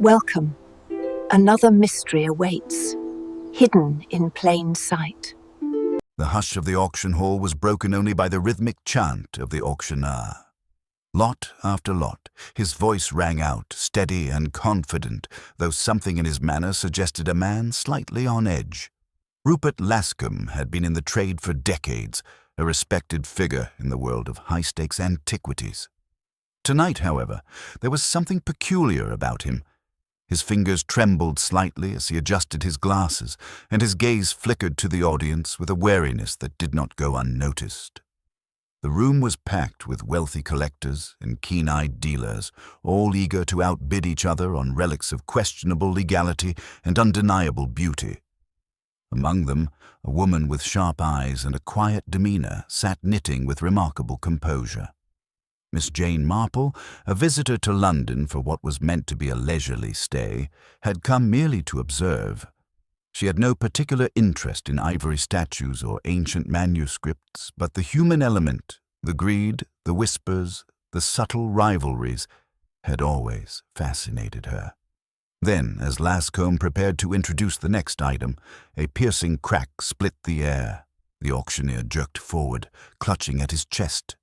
Welcome. Another mystery awaits, hidden in plain sight. The hush of the auction hall was broken only by the rhythmic chant of the auctioneer. Lot after lot, his voice rang out, steady and confident, though something in his manner suggested a man slightly on edge. Rupert Lascombe had been in the trade for decades, a respected figure in the world of high-stakes antiquities. Tonight, however, there was something peculiar about him. His fingers trembled slightly as he adjusted his glasses, and his gaze flickered to the audience with a wariness that did not go unnoticed. The room was packed with wealthy collectors and keen-eyed dealers, all eager to outbid each other on relics of questionable legality and undeniable beauty. Among them, a woman with sharp eyes and a quiet demeanor sat knitting with remarkable composure. Miss Jane Marple, a visitor to London for what was meant to be a leisurely stay, had come merely to observe. She had no particular interest in ivory statues or ancient manuscripts, but the human element, the greed, the whispers, the subtle rivalries, had always fascinated her. Then, as Lascombe prepared to introduce the next item, a piercing crack split the air. The auctioneer jerked forward, clutching at his chest.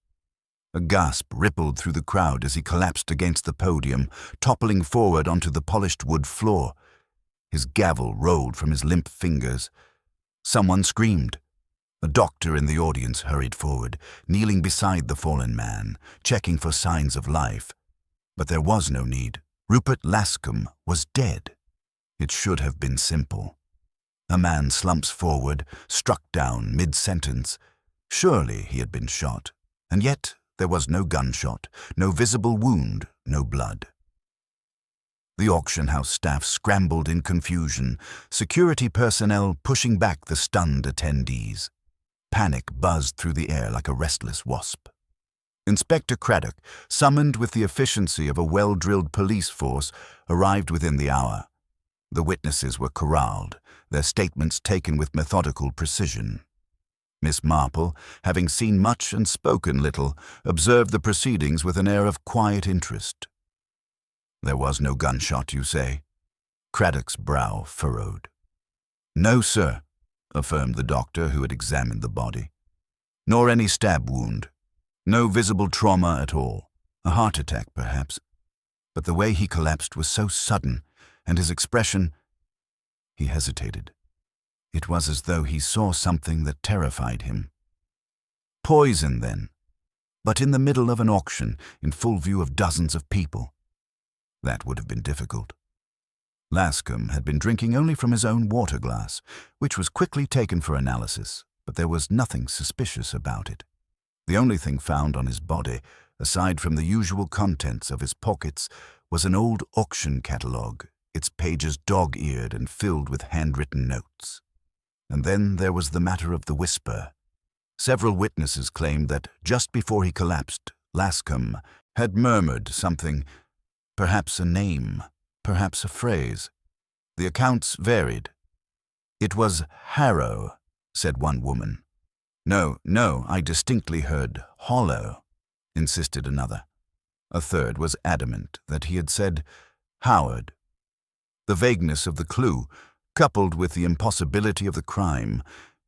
A gasp rippled through the crowd as he collapsed against the podium, toppling forward onto the polished wood floor. His gavel rolled from his limp fingers. Someone screamed. A doctor in the audience hurried forward, kneeling beside the fallen man, checking for signs of life. But there was no need. Rupert Lascombe was dead. It should have been simple. A man slumps forward, struck down mid-sentence. Surely he had been shot, and yet there was no gunshot, no visible wound, no blood. The auction house staff scrambled in confusion, security personnel pushing back the stunned attendees. Panic buzzed through the air like a restless wasp. Inspector Craddock, summoned with the efficiency of a well-drilled police force, arrived within the hour. The witnesses were corralled, their statements taken with methodical precision. Miss Marple, having seen much and spoken little, observed the proceedings with an air of quiet interest. "There was no gunshot, you say?" Craddock's brow furrowed. "No, sir," affirmed the doctor who had examined the body. "Nor any stab wound. No visible trauma at all. A heart attack, perhaps. But the way he collapsed was so sudden, and his expression—" He hesitated. It was as though he saw something that terrified him. Poison, then, but in the middle of an auction, in full view of dozens of people. That would have been difficult. Lascombe had been drinking only from his own water glass, which was quickly taken for analysis, but there was nothing suspicious about it. The only thing found on his body, aside from the usual contents of his pockets, was an old auction catalogue, its pages dog-eared and filled with handwritten notes. And then there was the matter of the whisper. Several witnesses claimed that just before he collapsed, Lascombe had murmured something, perhaps a name, perhaps a phrase. The accounts varied. "It was Harrow," said one woman. No, I distinctly heard hollow," insisted another. A third was adamant that he had said Howard. The vagueness of the clue, coupled with the impossibility of the crime,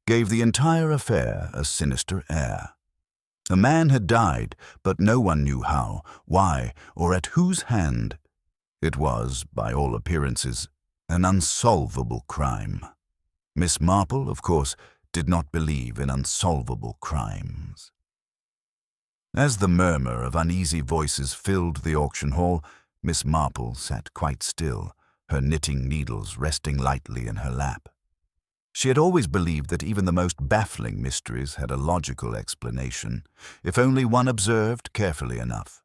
gave the entire affair a sinister air. A man had died, but no one knew how, why, or at whose hand. It was, by all appearances, an unsolvable crime. Miss Marple, of course, did not believe in unsolvable crimes. As the murmur of uneasy voices filled the auction hall, Miss Marple sat quite still, her knitting needles resting lightly in her lap. She had always believed that even the most baffling mysteries had a logical explanation, if only one observed carefully enough.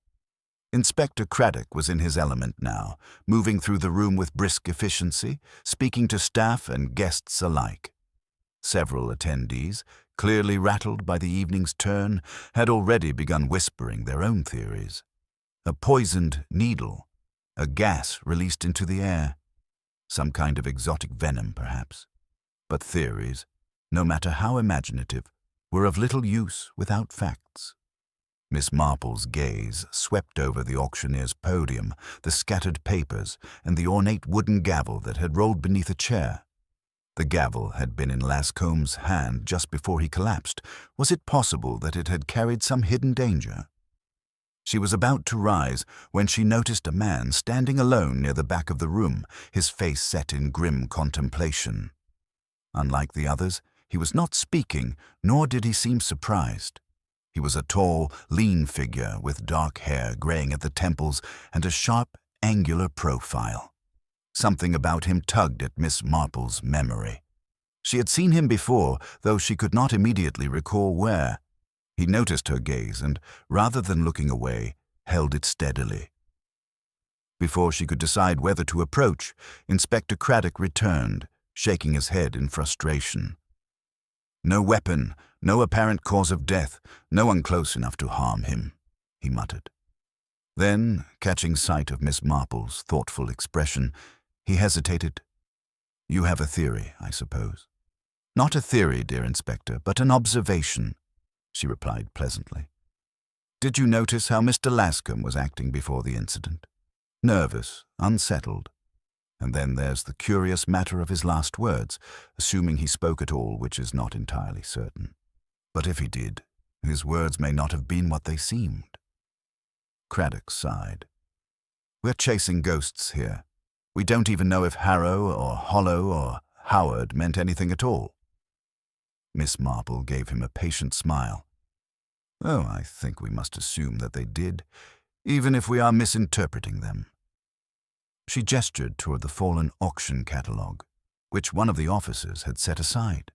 Inspector Craddock was in his element now, moving through the room with brisk efficiency, speaking to staff and guests alike. Several attendees, clearly rattled by the evening's turn, had already begun whispering their own theories. A poisoned needle, a gas released into the air, some kind of exotic venom, perhaps. But theories, no matter how imaginative, were of little use without facts. Miss Marple's gaze swept over the auctioneer's podium, the scattered papers, and the ornate wooden gavel that had rolled beneath a chair. The gavel had been in Lascombe's hand just before he collapsed. Was it possible that it had carried some hidden danger? She was about to rise when she noticed a man standing alone near the back of the room, his face set in grim contemplation. Unlike the others, he was not speaking, nor did he seem surprised. He was a tall, lean figure with dark hair graying at the temples and a sharp, angular profile. Something about him tugged at Miss Marple's memory. She had seen him before, though she could not immediately recall where. He noticed her gaze and, rather than looking away, held it steadily. Before she could decide whether to approach, Inspector Craddock returned, shaking his head in frustration. "No weapon, no apparent cause of death, no one close enough to harm him," he muttered. Then, catching sight of Miss Marple's thoughtful expression, he hesitated. "You have a theory, I suppose." "Not a theory, dear Inspector, but an observation," she replied pleasantly. "Did you notice how Mr. Lascombe was acting before the incident? Nervous, unsettled. And then there's the curious matter of his last words, assuming he spoke at all, which is not entirely certain. But if he did, his words may not have been what they seemed." Craddock sighed. "We're chasing ghosts here. We don't even know if Harrow or Hollow or Howard meant anything at all." Miss Marple gave him a patient smile. "Oh, I think we must assume that they did, even if we are misinterpreting them." She gestured toward the fallen auction catalogue, which one of the officers had set aside.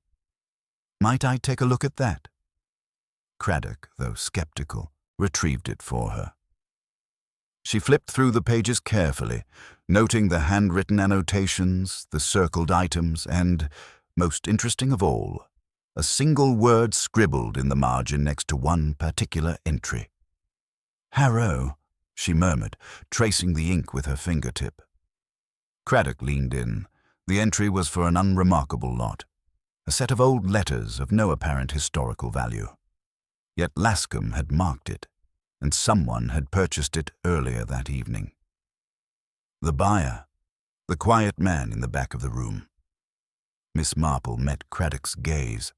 "Might I take a look at that?" Craddock, though skeptical, retrieved it for her. She flipped through the pages carefully, noting the handwritten annotations, the circled items, and, most interesting of all, a single word scribbled in the margin next to one particular entry. "Harrow," she murmured, tracing the ink with her fingertip. Craddock leaned in. The entry was for an unremarkable lot, a set of old letters of no apparent historical value. Yet Lascombe had marked it, and someone had purchased it earlier that evening. The buyer, the quiet man in the back of the room. Miss Marple met Craddock's gaze.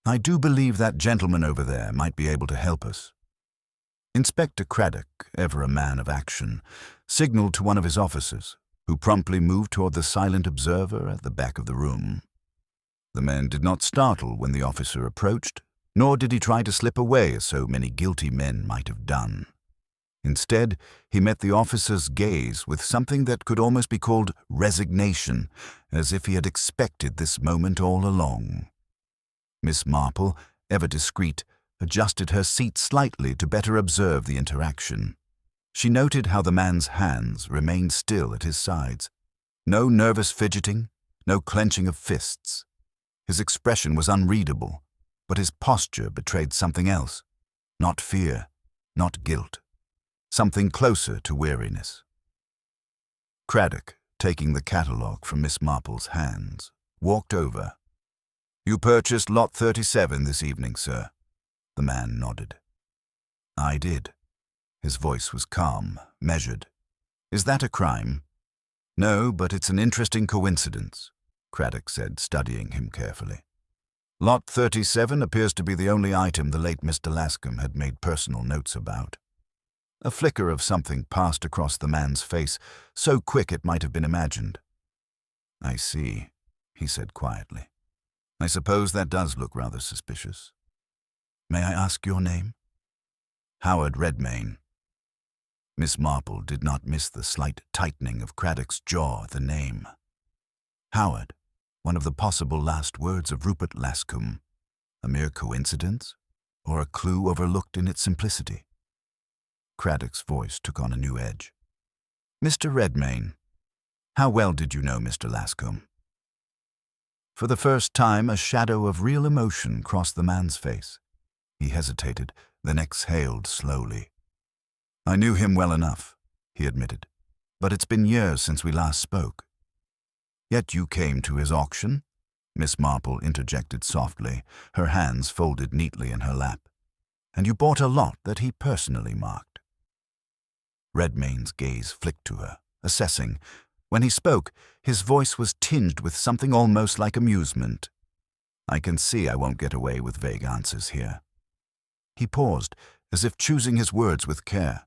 "I do believe that gentleman over there might be able to help us." Inspector Craddock, ever a man of action, signaled to one of his officers, who promptly moved toward the silent observer at the back of the room. The man did not startle when the officer approached, nor did he try to slip away as so many guilty men might have done. Instead, he met the officer's gaze with something that could almost be called resignation, as if he had expected this moment all along. Miss Marple, ever discreet, adjusted her seat slightly to better observe the interaction. She noted how the man's hands remained still at his sides. No nervous fidgeting, no clenching of fists. His expression was unreadable, but his posture betrayed something else. Not fear, not guilt. Something closer to weariness. Craddock, taking the catalogue from Miss Marple's hands, walked over. "You purchased lot 37 this evening, sir." The man nodded. "I did." His voice was calm, measured. "Is that a crime?" "No, but it's an interesting coincidence," Craddock said, studying him carefully. "Lot 37 appears to be the only item the late Mr. Lascombe had made personal notes about." A flicker of something passed across the man's face, so quick it might have been imagined. "I see," he said quietly. "I suppose that does look rather suspicious. May I ask your name?" "Howard Redmayne." Miss Marple did not miss the slight tightening of Craddock's jaw at the name. Howard, one of the possible last words of Rupert Lascombe. A mere coincidence, or a clue overlooked in its simplicity? Craddock's voice took on a new edge. "Mr. Redmayne, how well did you know Mr. Lascombe?" For the first time, a shadow of real emotion crossed the man's face. He hesitated, then exhaled slowly. "I knew him well enough," he admitted, "but it's been years since we last spoke." "Yet you came to his auction?" Miss Marple interjected softly, her hands folded neatly in her lap. and you bought a lot that he personally marked." Redmayne's gaze flicked to her, assessing. When he spoke, his voice was tinged with something almost like amusement. "I can see I won't get away with vague answers here." He paused, as if choosing his words with care.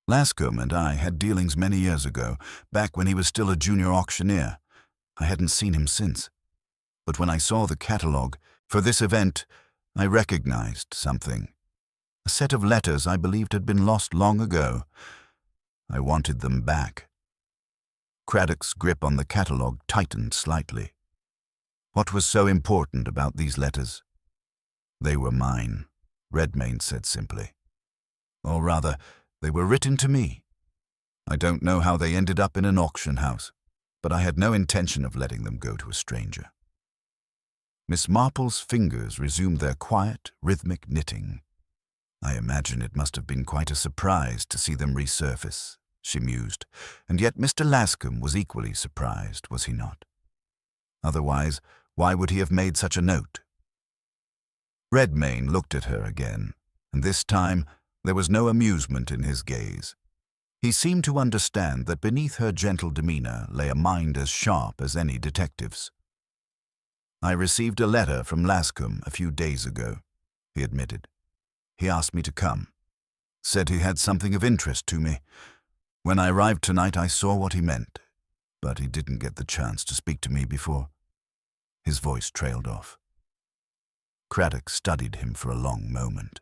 "Lascombe and I had dealings many years ago, back when he was still a junior auctioneer. I hadn't seen him since. But when I saw the catalogue for this event, I recognized something. A set of letters I believed had been lost long ago. I wanted them back." Craddock's grip on the catalogue tightened slightly. "What was so important about these letters?" "They were mine," Redmayne said simply. "Or rather, they were written to me. I don't know how they ended up in an auction house, but I had no intention of letting them go to a stranger." Miss Marple's fingers resumed their quiet, rhythmic knitting. "I imagine it must have been quite a surprise to see them resurface," she mused, "and yet Mr. Lascombe was equally surprised, was he not? Otherwise, why would he have made such a note?" Redmayne looked at her again, and this time there was no amusement in his gaze. He seemed to understand that beneath her gentle demeanor lay a mind as sharp as any detective's. "I received a letter from Lascombe a few days ago," he admitted. "He asked me to come. Said he had something of interest to me. When I arrived tonight, I saw what he meant, but he didn't get the chance to speak to me before." His voice trailed off. Craddock studied him for a long moment.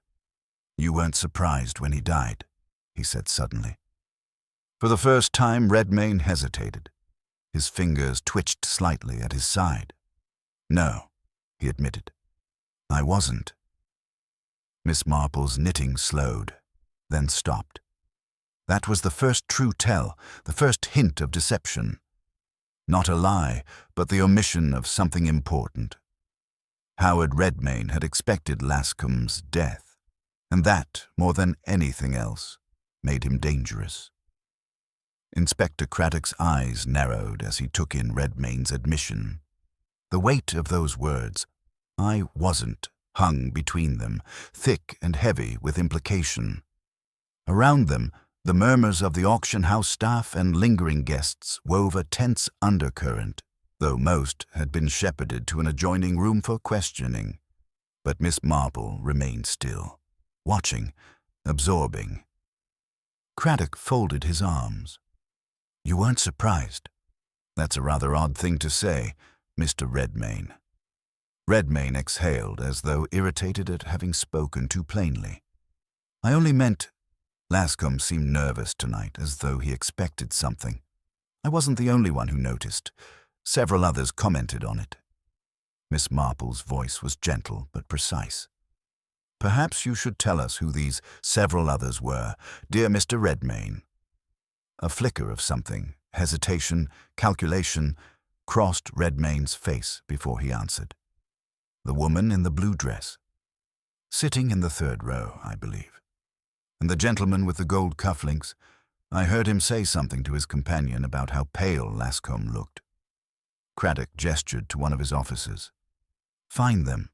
"You weren't surprised when he died," he said suddenly. For the first time, Redmayne hesitated. His fingers twitched slightly at his side. "No," he admitted. "I wasn't." Miss Marple's knitting slowed, then stopped. That was the first true tell, the first hint of deception. Not a lie, but the omission of something important. Howard Redmayne had expected Lascombe's death, and that, more than anything else, made him dangerous. Inspector Craddock's eyes narrowed as he took in Redmayne's admission. The weight of those words, "I wasn't," hung between them, thick and heavy with implication. Around them, the murmurs of the auction house staff and lingering guests wove a tense undercurrent, though most had been shepherded to an adjoining room for questioning. But Miss Marple remained still, watching, absorbing. Craddock folded his arms. "You weren't surprised?" "That's a rather odd thing to say, Mr. Redmayne." Redmayne exhaled as though irritated at having spoken too plainly. "I only meant Lascombe seemed nervous tonight, as though he expected something. I wasn't the only one who noticed. Several others commented on it." Miss Marple's voice was gentle but precise. "Perhaps you should tell us who these several others were, dear Mr. Redmayne." A flicker of something, hesitation, calculation, crossed Redmayne's face before he answered. "The woman in the blue dress. Sitting in the third row, I believe. And the gentleman with the gold cufflinks. I heard him say something to his companion about how pale Lascombe looked." Craddock gestured to one of his officers. "Find them."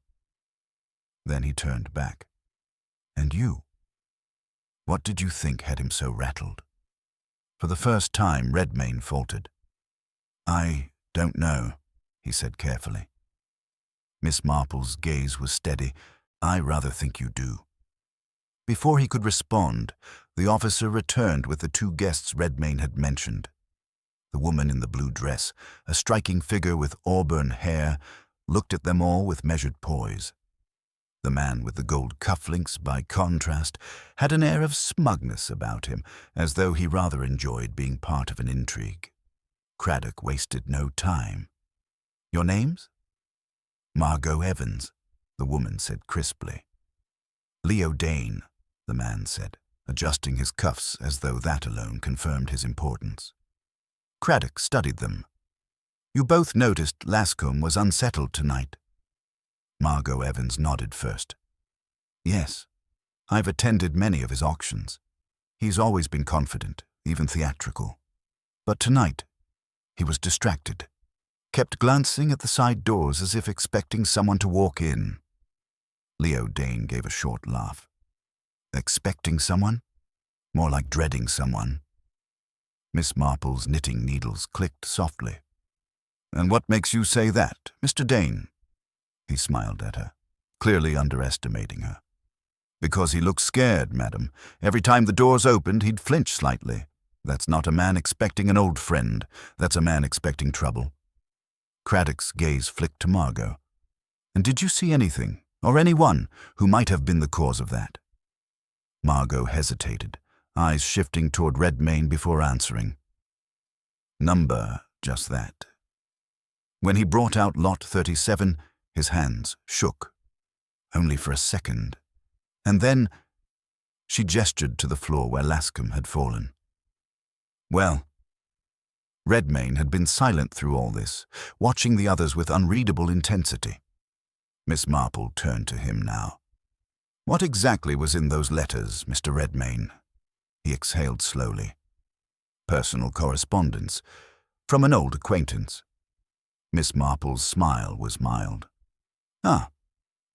Then he turned back. "And you? What did you think had him so rattled?" For the first time, Redmayne faltered. "I don't know," he said carefully. Miss Marple's gaze was steady. "I rather think you do." Before he could respond, the officer returned with the two guests Redmayne had mentioned. The woman in the blue dress, a striking figure with auburn hair, looked at them all with measured poise. The man with the gold cufflinks, by contrast, had an air of smugness about him, as though he rather enjoyed being part of an intrigue. Craddock wasted no time. "Your names?" "Margot Evans," the woman said crisply. "Leo Dane," the man said, adjusting his cuffs as though that alone confirmed his importance. Craddock studied them. "You both noticed Lascombe was unsettled tonight." Margot Evans nodded first. "Yes, I've attended many of his auctions. He's always been confident, even theatrical. But tonight, he was distracted, kept glancing at the side doors as if expecting someone to walk in." Leo Dane gave a short laugh. Expecting someone? More like dreading someone. Miss Marple's knitting needles clicked softly. And what makes you say that, Mr. Dane? He smiled at her, clearly underestimating her. Because he looked scared, madam. Every time the doors opened, he'd flinch slightly. That's not a man expecting an old friend. That's a man expecting trouble. Craddock's gaze flicked to Margot. And did you see anything, or anyone, who might have been the cause of that? Margot hesitated, eyes shifting toward Redmayne before answering. Number, just that. When he brought out lot 37, his hands shook. Only for a second. And then she gestured to the floor where Lascombe had fallen. Well, Redmayne had been silent through all this, watching the others with unreadable intensity. Miss Marple turned to him now. What exactly was in those letters, Mr. Redmayne? He exhaled slowly. Personal correspondence, from an old acquaintance. Miss Marple's smile was mild. Ah,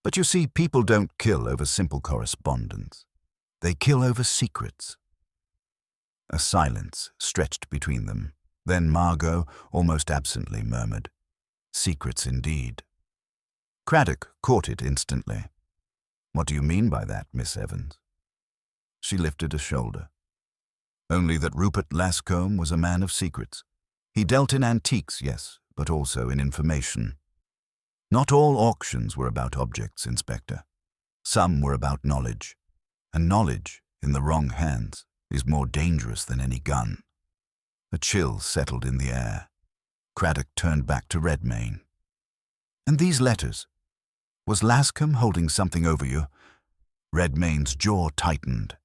but you see, people don't kill over simple correspondence. They kill over secrets. A silence stretched between them. Then Margot, almost absently, murmured, Secrets indeed. Craddock caught it instantly. What do you mean by that, Miss Evans? She lifted a shoulder. Only that Rupert Lascombe was a man of secrets. He dealt in antiques, yes, but also in information. Not all auctions were about objects, Inspector. Some were about knowledge. And knowledge, in the wrong hands, is more dangerous than any gun. A chill settled in the air. Craddock turned back to Redmayne. And these letters? Was Lascombe holding something over you? Redmayne's jaw tightened.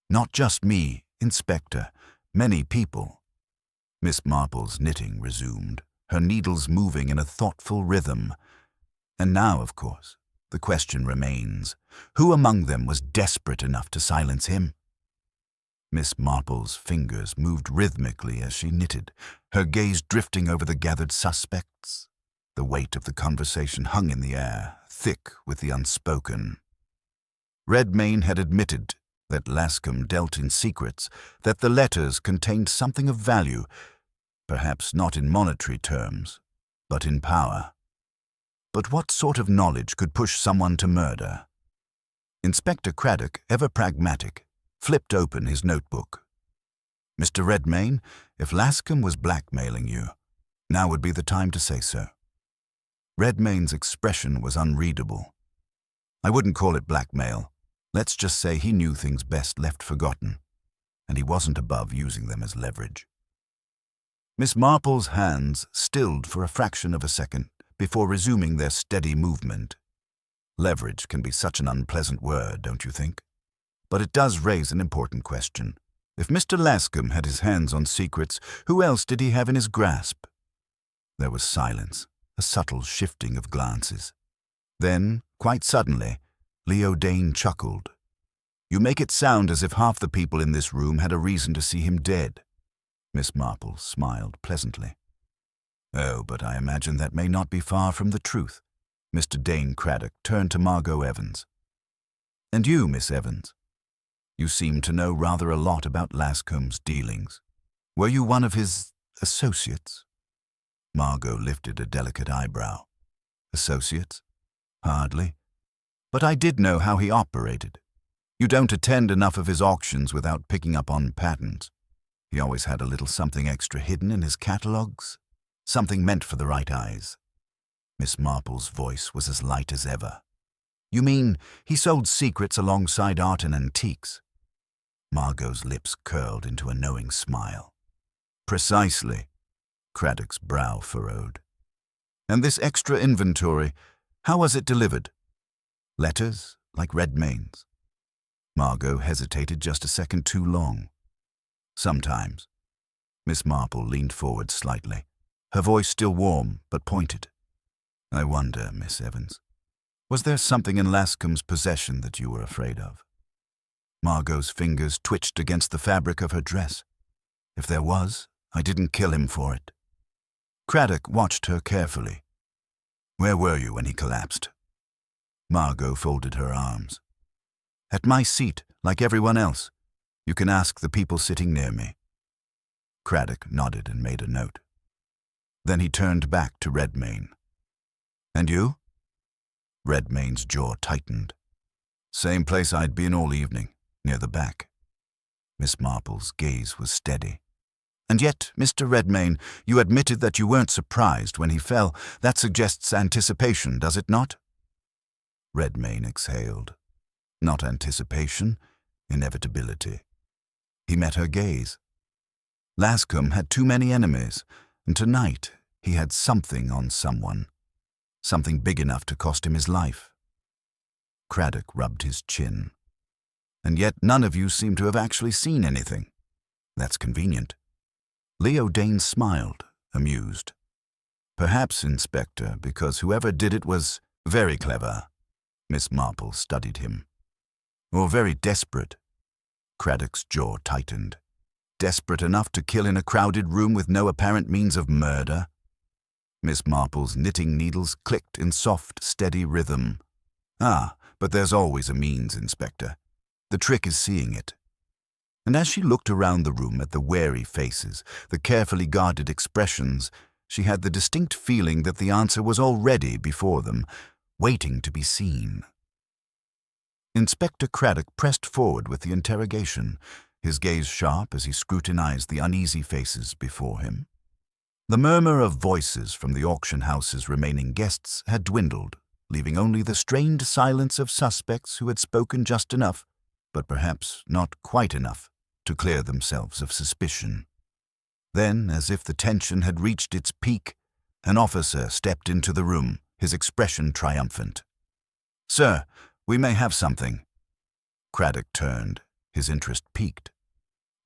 Not just me, Inspector. Many people. Miss Marple's knitting resumed, her needles moving in a thoughtful rhythm. And now, of course, the question remains, who among them was desperate enough to silence him? Miss Marple's fingers moved rhythmically as she knitted, her gaze drifting over the gathered suspects. The weight of the conversation hung in the air, thick with the unspoken. Redmayne had admitted that Lascombe dealt in secrets, that the letters contained something of value, perhaps not in monetary terms, but in power. But what sort of knowledge could push someone to murder? Inspector Craddock, ever pragmatic, flipped open his notebook. Mr. Redmayne, if Lascombe was blackmailing you, now would be the time to say so. Redmayne's expression was unreadable. I wouldn't call it blackmail. Let's just say he knew things best left forgotten, and he wasn't above using them as leverage. Miss Marple's hands stilled for a fraction of a second before resuming their steady movement. Leverage can be such an unpleasant word, don't you think? But it does raise an important question. If Mr. Lascombe had his hands on secrets, who else did he have in his grasp? There was silence, a subtle shifting of glances. Then, quite suddenly, Leo Dane chuckled. You make it sound as if half the people in this room had a reason to see him dead. Miss Marple smiled pleasantly. Oh, but I imagine that may not be far from the truth. Mr. Dane Craddock turned to Margot Evans. And you, Miss Evans? You seem to know rather a lot about Lascombe's dealings. Were you one of his associates? Margot lifted a delicate eyebrow. Associates? Hardly. But I did know how he operated. You don't attend enough of his auctions without picking up on patterns. He always had a little something extra hidden in his catalogues, something meant for the right eyes. Miss Marple's voice was as light as ever. You mean he sold secrets alongside art and antiques? Margot's lips curled into a knowing smile. Precisely. Craddock's brow furrowed. And this extra inventory, how was it delivered? Letters, like Redmayne's? Margot hesitated just a second too long. Sometimes. Miss Marple leaned forward slightly, her voice still warm but pointed. I wonder, Miss Evans, was there something in Lascombe's possession that you were afraid of? Margot's fingers twitched against the fabric of her dress. If there was, I didn't kill him for it. Craddock watched her carefully. Where were you when he collapsed? Margot folded her arms. At my seat, Like everyone else. You can ask the people sitting near me." Craddock nodded and made a note. Then he turned back to Redmayne. "And you?" Redmayne's jaw tightened. "Same place I'd been all evening, near the back." Miss Marple's gaze was steady. "And yet, Mr. Redmayne, you admitted that you weren't surprised when he fell. That suggests anticipation, does it not?" Redmayne exhaled. Not anticipation, inevitability. He met her gaze. Lascombe had too many enemies, and tonight he had something on someone. Something big enough to cost him his life. Craddock rubbed his chin. "And yet none of you seem to have actually seen anything. That's convenient." Leo Dane smiled, amused. "Perhaps, Inspector, because whoever did it was very clever." Miss Marple studied him. "Or very desperate." Craddock's jaw tightened. "Desperate enough to kill in a crowded room with no apparent means of murder?" Miss Marple's knitting needles clicked in soft, steady rhythm. "Ah, but there's always a means, Inspector. The trick is seeing it." And as she looked around the room at the wary faces, the carefully guarded expressions, she had the distinct feeling that the answer was already before them, waiting to be seen. Inspector Craddock pressed forward with the interrogation, his gaze sharp as he scrutinized the uneasy faces before him. The murmur of voices from the auction house's remaining guests had dwindled, leaving only the strained silence of suspects who had spoken just enough, but perhaps not quite enough, to clear themselves of suspicion. Then, as if the tension had reached its peak, an officer stepped into the room, his expression triumphant. "Sir, we may have something." Craddock turned, his interest piqued.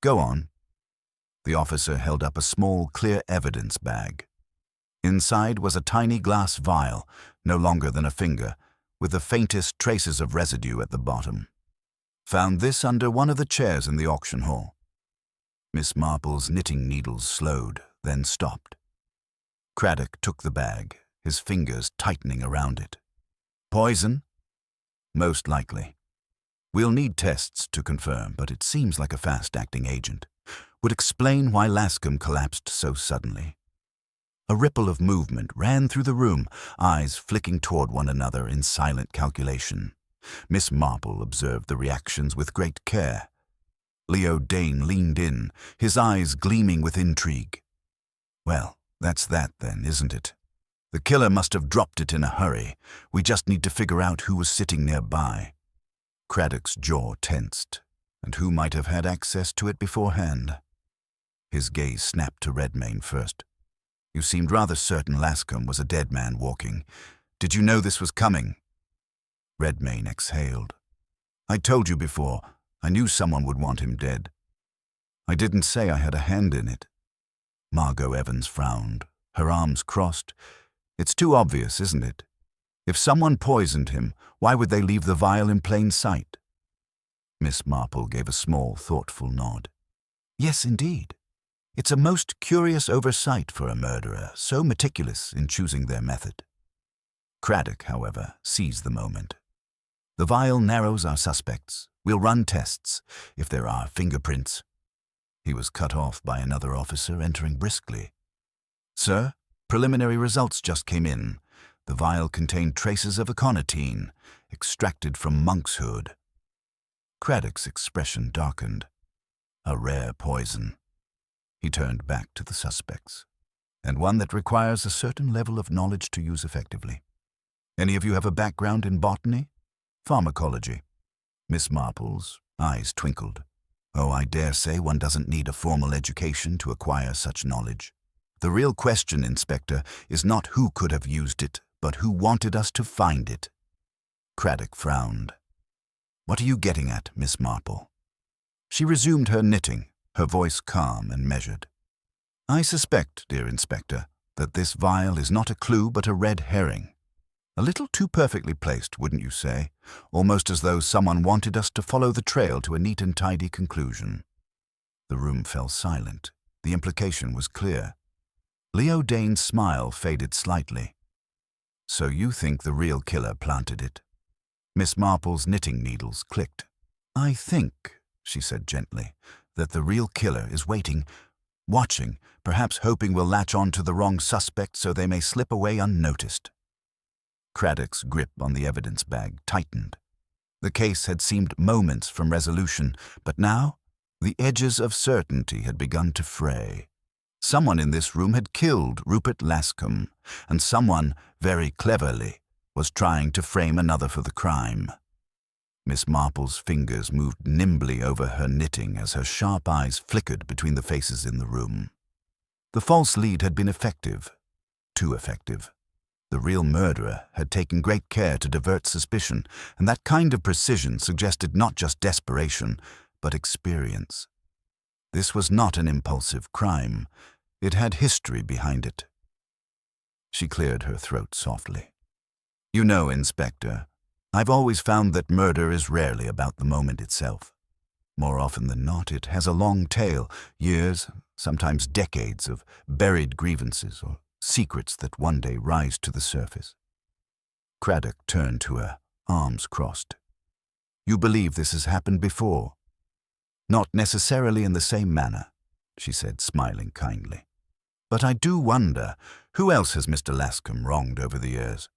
"Go on." The officer held up a small, clear evidence bag. Inside was a tiny glass vial, no longer than a finger, with the faintest traces of residue at the bottom. "Found this under one of the chairs in the auction hall." Miss Marple's knitting needles slowed, then stopped. Craddock took the bag, his fingers tightening around it. "Poison?" "Most likely. We'll need tests to confirm, but it seems like a fast-acting agent. Would explain why Lascombe collapsed so suddenly." A ripple of movement ran through the room, eyes flicking toward one another in silent calculation. Miss Marple observed the reactions with great care. Leo Dane leaned in, his eyes gleaming with intrigue. "Well, that's that then, isn't it? The killer must have dropped it in a hurry. We just need to figure out who was sitting nearby." Craddock's jaw tensed, and who might have had access to it beforehand. His gaze snapped to Redmayne first. "You seemed rather certain Lascombe was a dead man walking. Did you know this was coming?" Redmayne exhaled. "I told you before, I knew someone would want him dead." "I didn't say I had a hand in it." Margot Evans frowned, her arms crossed. "It's too obvious, isn't it? If someone poisoned him, why would they leave the vial in plain sight?" Miss Marple gave a small, thoughtful nod. "Yes, indeed. It's a most curious oversight for a murderer, so meticulous in choosing their method." Craddock, however, seized the moment. "The vial narrows our suspects. We'll run tests, if there are fingerprints." He was cut off by another officer entering briskly. "Sir, preliminary results just came in. The vial contained traces of aconitine, extracted from monkshood." Craddock's expression darkened. A rare poison. He turned back to the suspects. "And one that requires a certain level of knowledge to use effectively. Any of you have a background in botany? Pharmacology?" Miss Marple's eyes twinkled. "Oh, I dare say one doesn't need a formal education to acquire such knowledge. The real question, Inspector, is not who could have used it, but who wanted us to find it." Craddock frowned. "What are you getting at, Miss Marple?" She resumed her knitting, her voice calm and measured. "I suspect, dear Inspector, that this vial is not a clue but a red herring. A little too perfectly placed, wouldn't you say? Almost as though someone wanted us to follow the trail to a neat and tidy conclusion." The room fell silent. The implication was clear. Leo Dane's smile faded slightly. "So you think the real killer planted it?" Miss Marple's knitting needles clicked. "I think," she said gently, "that the real killer is waiting, watching, perhaps hoping we'll latch on to the wrong suspect so they may slip away unnoticed." Craddock's grip on the evidence bag tightened. The case had seemed moments from resolution, but now the edges of certainty had begun to fray. Someone in this room had killed Rupert Lascombe, and someone, very cleverly, was trying to frame another for the crime. Miss Marple's fingers moved nimbly over her knitting as her sharp eyes flickered between the faces in the room. The false lead had been effective, too effective. The real murderer had taken great care to divert suspicion, and that kind of precision suggested not just desperation, but experience. This was not an impulsive crime. It had history behind it. She cleared her throat softly. "You know, Inspector, I've always found that murder is rarely about the moment itself. More often than not, it has a long tail, years, sometimes decades of buried grievances or secrets that one day rise to the surface." Craddock turned to her, arms crossed. "You believe this has happened before?" "Not necessarily in the same manner," she said, smiling kindly. "But I do wonder, who else has Mr. Lascombe wronged over the years?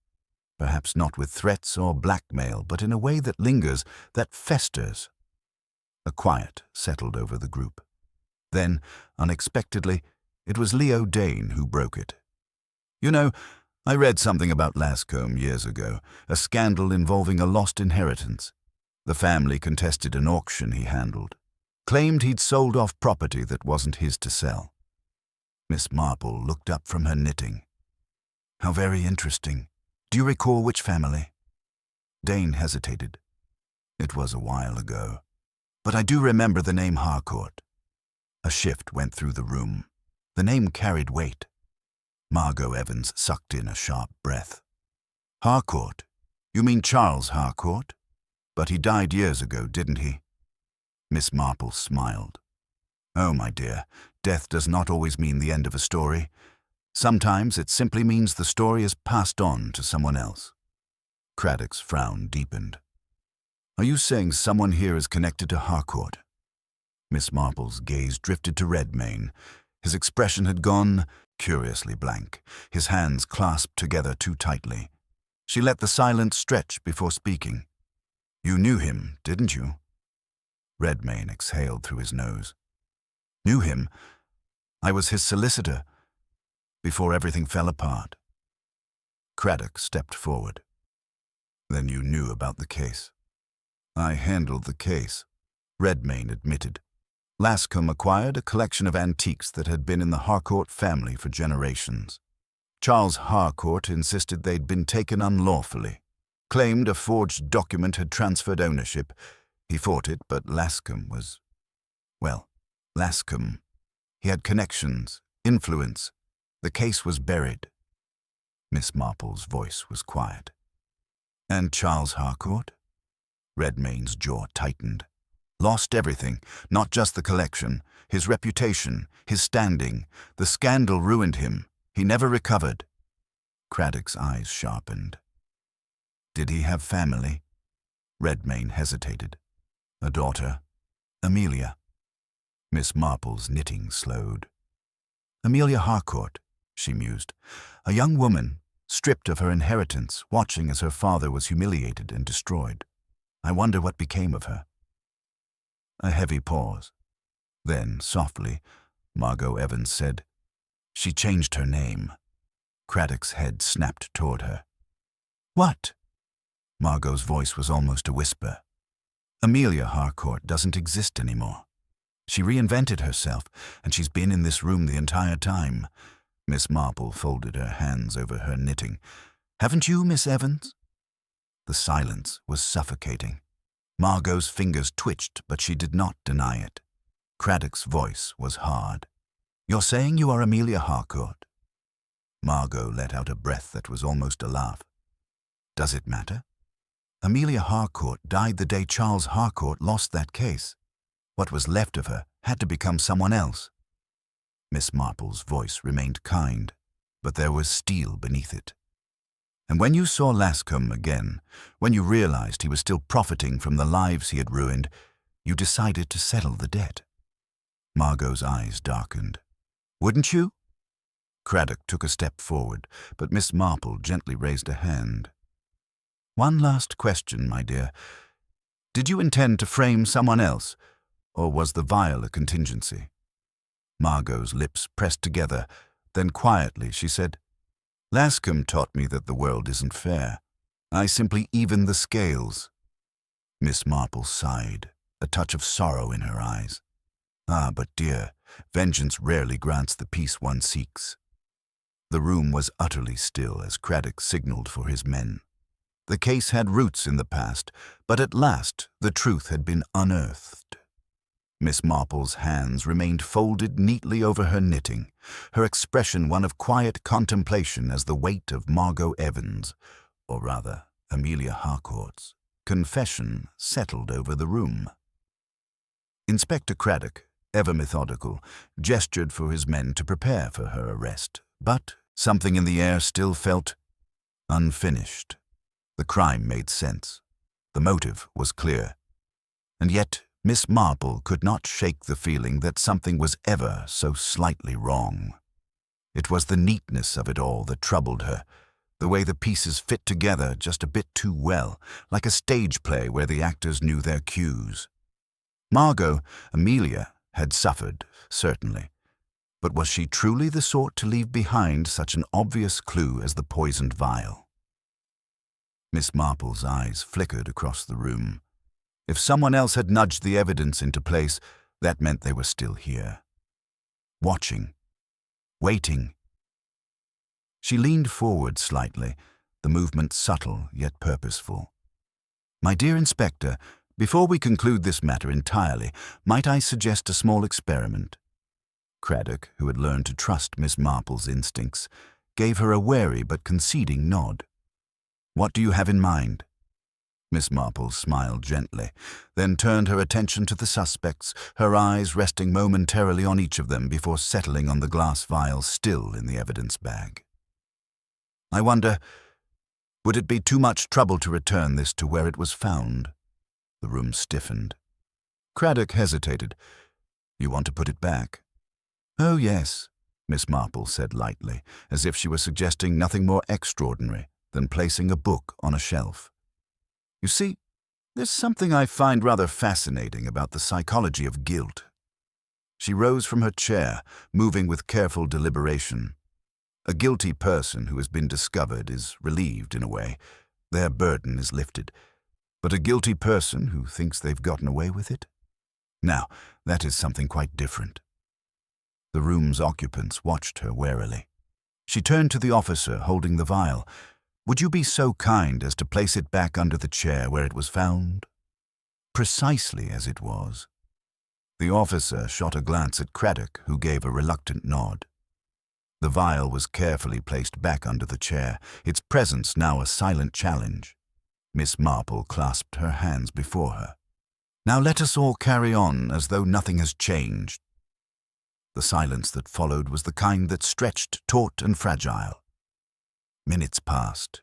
Perhaps not with threats or blackmail, but in a way that lingers, that festers." A quiet settled over the group. Then, unexpectedly, it was Leo Dane who broke it. "You know, I read something about Lascombe years ago, a scandal involving a lost inheritance. The family contested an auction he handled. Claimed he'd sold off property that wasn't his to sell." Miss Marple looked up from her knitting. "How very interesting. Do you recall which family?" Dane hesitated. "It was a while ago. But I do remember the name Harcourt." A shift went through the room. The name carried weight. Margot Evans sucked in a sharp breath. "Harcourt? You mean Charles Harcourt? But he died years ago, didn't he?" Miss Marple smiled. "Oh, my dear, death does not always mean the end of a story. Sometimes it simply means the story is passed on to someone else." Craddock's frown deepened. "Are you saying someone here is connected to Harcourt?" Miss Marple's gaze drifted to Redmayne. His expression had gone curiously blank, his hands clasped together too tightly. She let the silence stretch before speaking. "You knew him, didn't you?" Redmayne exhaled through his nose. "Knew him? I was his solicitor, before everything fell apart." Craddock stepped forward. "Then you knew about the case." "I handled the case," Redmayne admitted. "Lascombe acquired a collection of antiques that had been in the Harcourt family for generations. Charles Harcourt insisted they'd been taken unlawfully, claimed a forged document had transferred ownership. He fought it, but Lascombe was, well, Lascombe. He had connections, influence. The case was buried." Miss Marple's voice was quiet. "And Charles Harcourt?" Redmayne's jaw tightened. "Lost everything, not just the collection, his reputation, his standing. The scandal ruined him. He never recovered." Craddock's eyes sharpened. "Did he have family?" Redmayne hesitated. "A daughter? Amelia?" Miss Marple's knitting slowed. "Amelia Harcourt," she mused. "A young woman, stripped of her inheritance, watching as her father was humiliated and destroyed. I wonder what became of her." A heavy pause. Then, softly, Margot Evans said, "She changed her name." Craddock's head snapped toward her. "What?" Margot's voice was almost a whisper. "Amelia Harcourt doesn't exist anymore. She reinvented herself, and she's been in this room the entire time." Miss Marple folded her hands over her knitting. "Haven't you, Miss Evans?" The silence was suffocating. Margot's fingers twitched, but she did not deny it. Craddock's voice was hard. "You're saying you are Amelia Harcourt?" Margot let out a breath that was almost a laugh. "Does it matter? Amelia Harcourt died the day Charles Harcourt lost that case. What was left of her had to become someone else." Miss Marple's voice remained kind, but there was steel beneath it. And when you saw Lascombe again, when you realized he was still profiting from the lives he had ruined, you decided to settle the debt. Margot's eyes darkened. Wouldn't you? Craddock took a step forward, but Miss Marple gently raised a hand. One last question, my dear. Did you intend to frame someone else, or was the vial a contingency? Margot's lips pressed together, then quietly she said, Lascombe taught me that the world isn't fair. I simply even the scales. Miss Marple sighed, a touch of sorrow in her eyes. Ah, but dear, vengeance rarely grants the peace one seeks. The room was utterly still as Craddock signaled for his men. The case had roots in the past, but at last the truth had been unearthed. Miss Marple's hands remained folded neatly over her knitting, her expression one of quiet contemplation as the weight of Margot Evans, or rather Amelia Harcourt's, confession settled over the room. Inspector Craddock, ever methodical, gestured for his men to prepare for her arrest, but something in the air still felt unfinished. The crime made sense. The motive was clear. And yet Miss Marple could not shake the feeling that something was ever so slightly wrong. It was the neatness of it all that troubled her, the way the pieces fit together just a bit too well, like a stage play where the actors knew their cues. Margot, Amelia, had suffered, certainly. But was she truly the sort to leave behind such an obvious clue as the poisoned vial? Miss Marple's eyes flickered across the room. If someone else had nudged the evidence into place, that meant they were still here. Watching. Waiting. She leaned forward slightly, the movement subtle yet purposeful. My dear Inspector, before we conclude this matter entirely, might I suggest a small experiment? Craddock, who had learned to trust Miss Marple's instincts, gave her a wary but conceding nod. What do you have in mind? Miss Marple smiled gently, then turned her attention to the suspects, her eyes resting momentarily on each of them before settling on the glass vial still in the evidence bag. I wonder, would it be too much trouble to return this to where it was found? The room stiffened. Craddock hesitated. You want to put it back? Oh, yes, Miss Marple said lightly, as if she were suggesting nothing more extraordinary than placing a book on a shelf. You see, there's something I find rather fascinating about the psychology of guilt. She rose from her chair, moving with careful deliberation. A guilty person who has been discovered is relieved in a way. Their burden is lifted. But a guilty person who thinks they've gotten away with it? Now, that is something quite different. The room's occupants watched her warily. She turned to the officer holding the vial. Would you be so kind as to place it back under the chair where it was found? Precisely as it was. The officer shot a glance at Craddock, who gave a reluctant nod. The vial was carefully placed back under the chair, its presence now a silent challenge. Miss Marple clasped her hands before her. Now let us all carry on as though nothing has changed. The silence that followed was the kind that stretched taut and fragile. Minutes passed.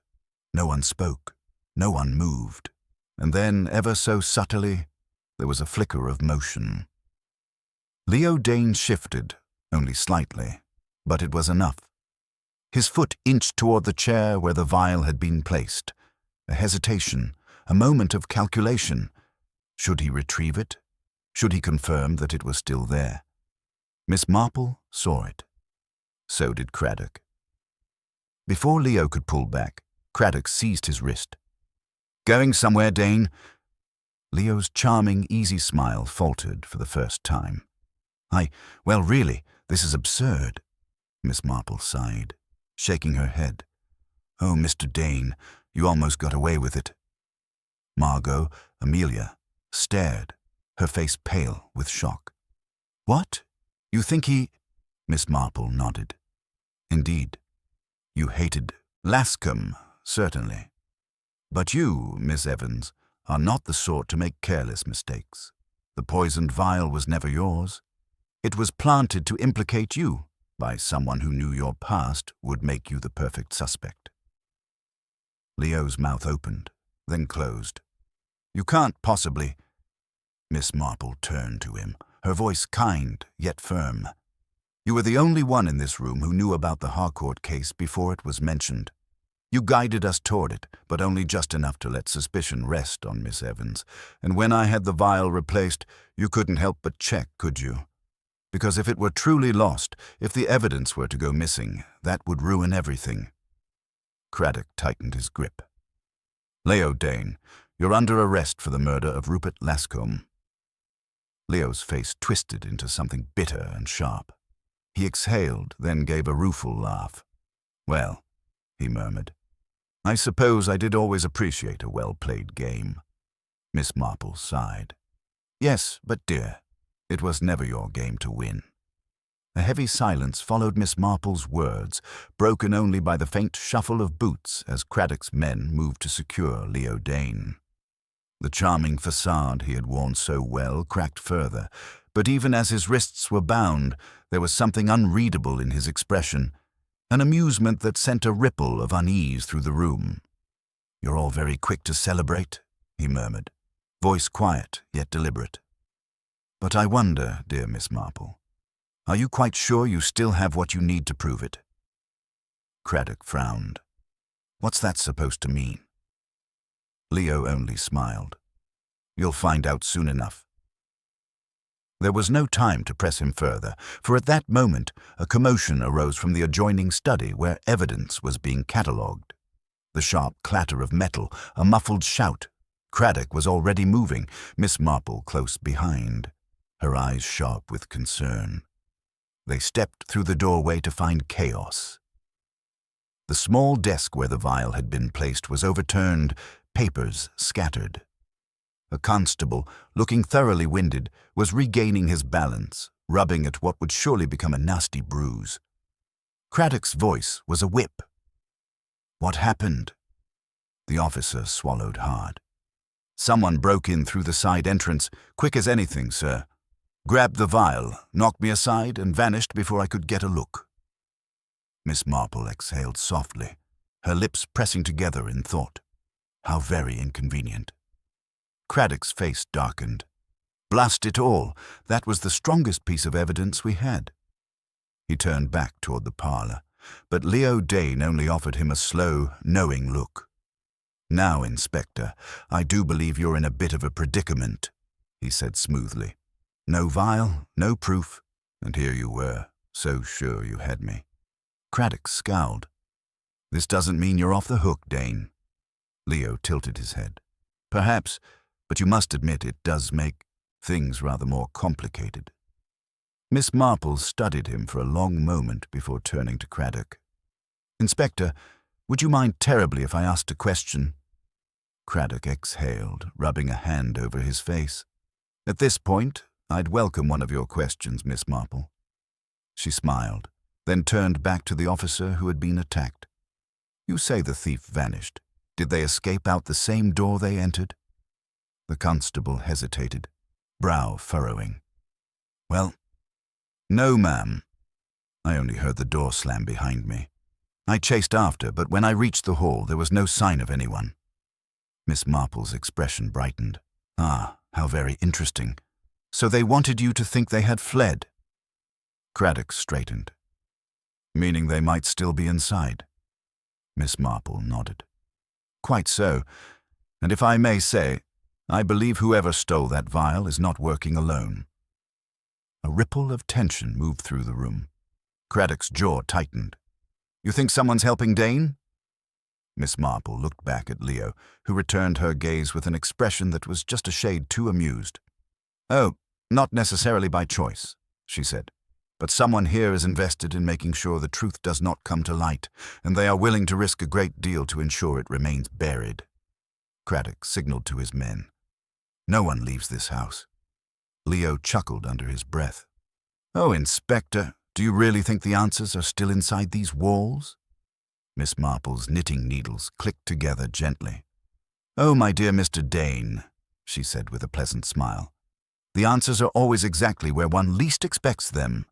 No one spoke. No one moved. And then, ever so subtly, there was a flicker of motion. Leo Dane shifted, only slightly, but it was enough. His foot inched toward the chair where the vial had been placed. A hesitation, a moment of calculation. Should he retrieve it? Should he confirm that it was still there? Miss Marple saw it. So did Craddock. Before Leo could pull back, Craddock seized his wrist. Going somewhere, Dane? Leo's charming, easy smile faltered for the first time. Well, really, this is absurd, Miss Marple sighed, shaking her head. Oh, Mr. Dane, you almost got away with it. Margot, Amelia, stared, her face pale with shock. What? You think he... Miss Marple nodded. Indeed. You hated Lascombe, certainly. But you, Miss Evans, are not the sort to make careless mistakes. The poisoned vial was never yours. It was planted to implicate you by someone who knew your past would make you the perfect suspect. Leo's mouth opened, then closed. "You can't possibly—" Miss Marple turned to him, her voice kind yet firm. "You were the only one in this room who knew about the Harcourt case before it was mentioned. You guided us toward it, but only just enough to let suspicion rest on Miss Evans. And when I had the vial replaced, you couldn't help but check, could you? Because if it were truly lost, if the evidence were to go missing, that would ruin everything." Craddock tightened his grip. "Leo Dane, you're under arrest for the murder of Rupert Lascombe." Leo's face twisted into something bitter and sharp. He exhaled, then gave a rueful laugh. "Well," he murmured, "I suppose I did always appreciate a well-played game." Miss Marple sighed. "Yes, but dear, it was never your game to win." A heavy silence followed Miss Marple's words, broken only by the faint shuffle of boots as Craddock's men moved to secure Leo Dane. The charming facade he had worn so well cracked further, but even as his wrists were bound, there was something unreadable in his expression, an amusement that sent a ripple of unease through the room. "You're all very quick to celebrate," he murmured, voice quiet yet deliberate. "But I wonder, dear Miss Marple, are you quite sure you still have what you need to prove it?" Craddock frowned. "What's that supposed to mean?" Leo only smiled. "You'll find out soon enough." There was no time to press him further, for at that moment a commotion arose from the adjoining study where evidence was being catalogued. The sharp clatter of metal, a muffled shout. Craddock was already moving, Miss Marple close behind, her eyes sharp with concern. They stepped through the doorway to find chaos. The small desk where the vial had been placed was overturned, papers scattered. A constable, looking thoroughly winded, was regaining his balance, rubbing at what would surely become a nasty bruise. Craddock's voice was a whip. "What happened?" The officer swallowed hard. "Someone broke in through the side entrance, quick as anything, sir. Grabbed the vial, knocked me aside, and vanished before I could get a look." Miss Marple exhaled softly, her lips pressing together in thought. How very inconvenient. Craddock's face darkened. Blast it all, that was the strongest piece of evidence we had. He turned back toward the parlor, but Leo Dane only offered him a slow, knowing look. "Now, Inspector, I do believe you're in a bit of a predicament," he said smoothly. "No vial, no proof, and here you were, so sure you had me." Craddock scowled. "This doesn't mean you're off the hook, Dane." Leo tilted his head. "Perhaps, but you must admit it does make things rather more complicated." Miss Marple studied him for a long moment before turning to Craddock. "Inspector, would you mind terribly if I asked a question?" Craddock exhaled, rubbing a hand over his face. "At this point, I'd welcome one of your questions, Miss Marple." She smiled, then turned back to the officer who had been attacked. "You say the thief vanished. Did they escape out the same door they entered?" The constable hesitated, brow furrowing. "Well, no, ma'am. I only heard the door slam behind me. I chased after, but when I reached the hall, there was no sign of anyone." Miss Marple's expression brightened. "Ah, how very interesting. So they wanted you to think they had fled?" Craddock straightened. "Meaning they might still be inside?" Miss Marple nodded. "Quite so. And if I may say, I believe whoever stole that vial is not working alone." A ripple of tension moved through the room. Craddock's jaw tightened. "You think someone's helping Dane?" Miss Marple looked back at Leo, who returned her gaze with an expression that was just a shade too amused. "Oh, not necessarily by choice," she said. "But someone here is invested in making sure the truth does not come to light, and they are willing to risk a great deal to ensure it remains buried." Craddock signaled to his men. "No one leaves this house." Leo chuckled under his breath. "Oh, Inspector, do you really think the answers are still inside these walls?" Miss Marple's knitting needles clicked together gently. "Oh, my dear Mr. Dane," she said with a pleasant smile. "The answers are always exactly where one least expects them."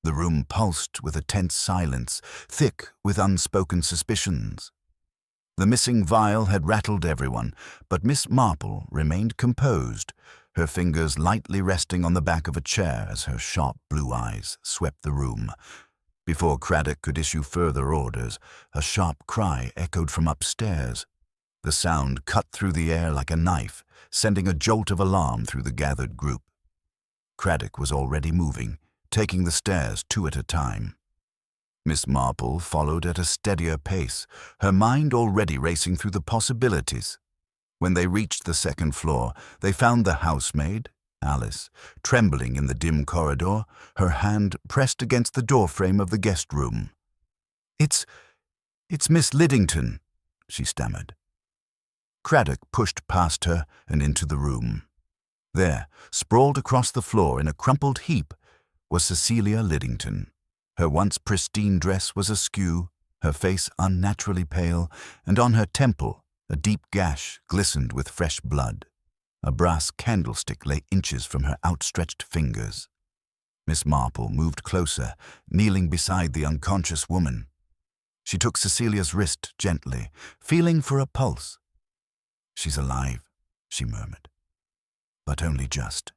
The room pulsed with a tense silence, thick with unspoken suspicions. The missing vial had rattled everyone, but Miss Marple remained composed, her fingers lightly resting on the back of a chair as her sharp blue eyes swept the room. Before Craddock could issue further orders, a sharp cry echoed from upstairs. The sound cut through the air like a knife, sending a jolt of alarm through the gathered group. Craddock was already moving, taking the stairs 2 at a time. Miss Marple followed at a steadier pace, her mind already racing through the possibilities. When they reached the 2nd floor, they found the housemaid, Alice, trembling in the dim corridor, her hand pressed against the doorframe of the guest room. It's Miss Lidington," she stammered. Craddock pushed past her and into the room. There, sprawled across the floor in a crumpled heap, was Cecilia Lidington. Her once pristine dress was askew, her face unnaturally pale, and on her temple a deep gash glistened with fresh blood. A brass candlestick lay inches from her outstretched fingers. Miss Marple moved closer, kneeling beside the unconscious woman. She took Cecilia's wrist gently, feeling for a pulse. "She's alive," she murmured. But only just.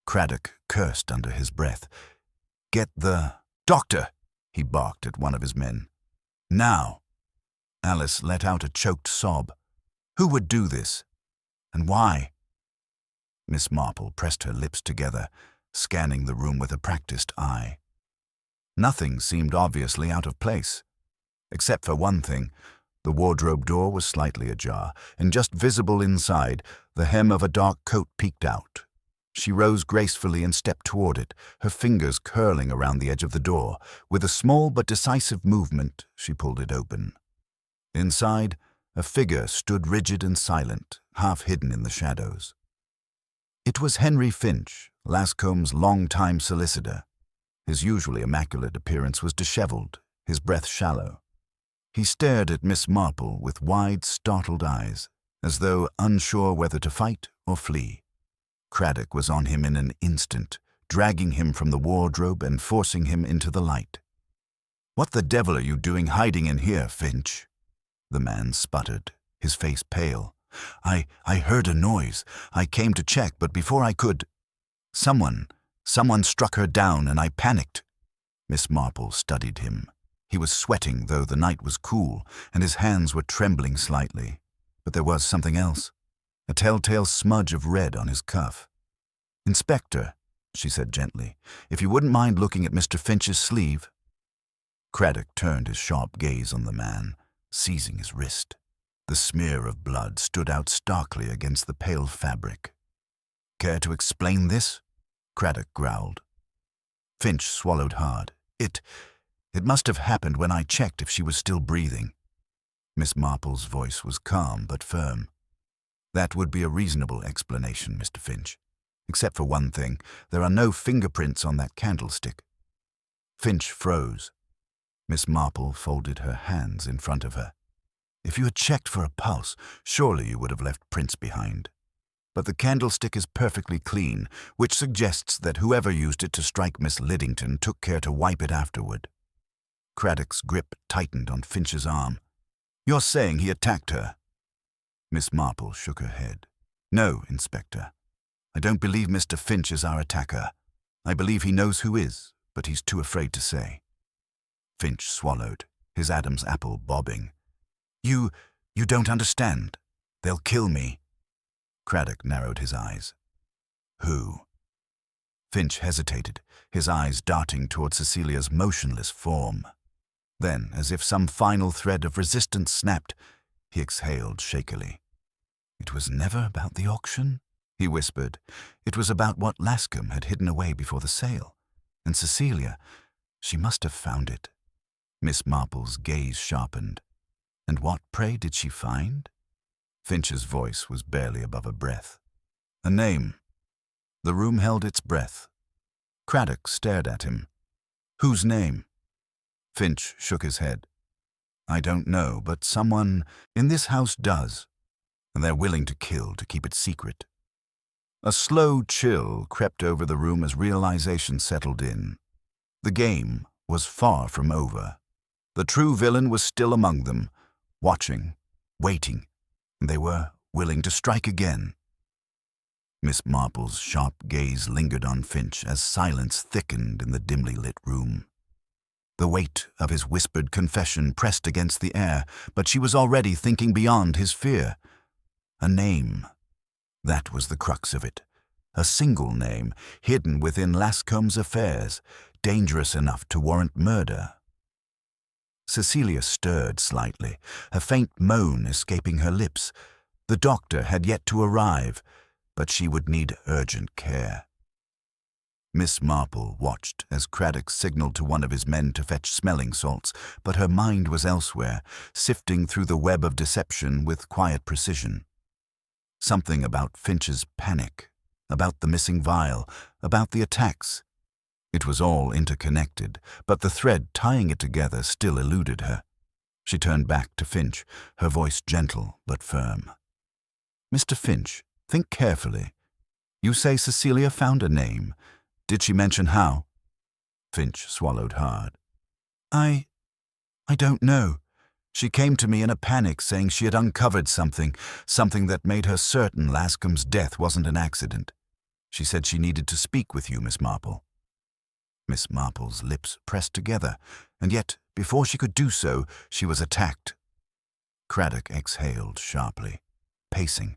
Craddock cursed under his breath. "Get the doctor," he barked at one of his men. "Now." Alice let out a choked sob. Who would do this? And why? Miss Marple pressed her lips together, scanning the room with a practiced eye. Nothing seemed obviously out of place. Except for one thing, the wardrobe door was slightly ajar, and just visible inside, the hem of a dark coat peeked out. She rose gracefully and stepped toward it, her fingers curling around the edge of the door. With a small but decisive movement, she pulled it open. Inside, a figure stood rigid and silent, half hidden in the shadows. It was Henry Finch, Lascombe's long-time solicitor. His usually immaculate appearance was disheveled, his breath shallow. He stared at Miss Marple with wide, startled eyes, as though unsure whether to fight or flee. Craddock was on him in an instant, dragging him from the wardrobe and forcing him into the light. "What the devil are you doing hiding in here, Finch?" The man sputtered, his face pale. I heard a noise. I came to check, but before I could... Someone struck her down and I panicked." Miss Marple studied him. He was sweating, though the night was cool, and his hands were trembling slightly. But there was something else. A telltale smudge of red on his cuff. "Inspector," she said gently, "if you wouldn't mind looking at Mr. Finch's sleeve." Craddock turned his sharp gaze on the man, seizing his wrist. The smear of blood stood out starkly against the pale fabric. "Care to explain this?" Craddock growled. Finch swallowed hard. It must have happened when I checked if she was still breathing." Miss Marple's voice was calm but firm. "That would be a reasonable explanation, Mr. Finch. Except for one thing, there are no fingerprints on that candlestick." Finch froze. Miss Marple folded her hands in front of her. "If you had checked for a pulse, surely you would have left prints behind. But the candlestick is perfectly clean, which suggests that whoever used it to strike Miss Lidington took care to wipe it afterward." Craddock's grip tightened on Finch's arm. "You're saying he attacked her?" Miss Marple shook her head. "No, Inspector. I don't believe Mr. Finch is our attacker. I believe he knows who is, but he's too afraid to say." Finch swallowed, his Adam's apple bobbing. You don't understand. They'll kill me." Craddock narrowed his eyes. "Who?" Finch hesitated, his eyes darting toward Cecilia's motionless form. Then, as if some final thread of resistance snapped, he exhaled shakily. "It was never about the auction," he whispered. "It was about what Lascombe had hidden away before the sale. And Cecilia, she must have found it." Miss Marple's gaze sharpened. "And what, pray, did she find?" Finch's voice was barely above a breath. "A name." The room held its breath. Craddock stared at him. "Whose name?" Finch shook his head. "I don't know, but someone in this house does, and they're willing to kill to keep it secret." A slow chill crept over the room as realization settled in. The game was far from over. The true villain was still among them, watching, waiting, and they were willing to strike again. Miss Marple's sharp gaze lingered on Finch as silence thickened in the dimly lit room. The weight of his whispered confession pressed against the air, but she was already thinking beyond his fear. A name. That was the crux of it. A single name, hidden within Lascombe's affairs, dangerous enough to warrant murder. Cecilia stirred slightly, a faint moan escaping her lips. The doctor had yet to arrive, but she would need urgent care. Miss Marple watched as Craddock signaled to one of his men to fetch smelling salts, but her mind was elsewhere, sifting through the web of deception with quiet precision. Something about Finch's panic, about the missing vial, about the attacks. It was all interconnected, but the thread tying it together still eluded her. She turned back to Finch, her voice gentle but firm. "Mr. Finch, think carefully. You say Cecilia found a name. Did she mention how?" Finch swallowed hard. I don't know. She came to me in a panic saying she had uncovered something that made her certain Lascombe's death wasn't an accident. She said she needed to speak with you, Miss Marple." Miss Marple's lips pressed together, and yet, before she could do so, she was attacked. Craddock exhaled sharply, pacing.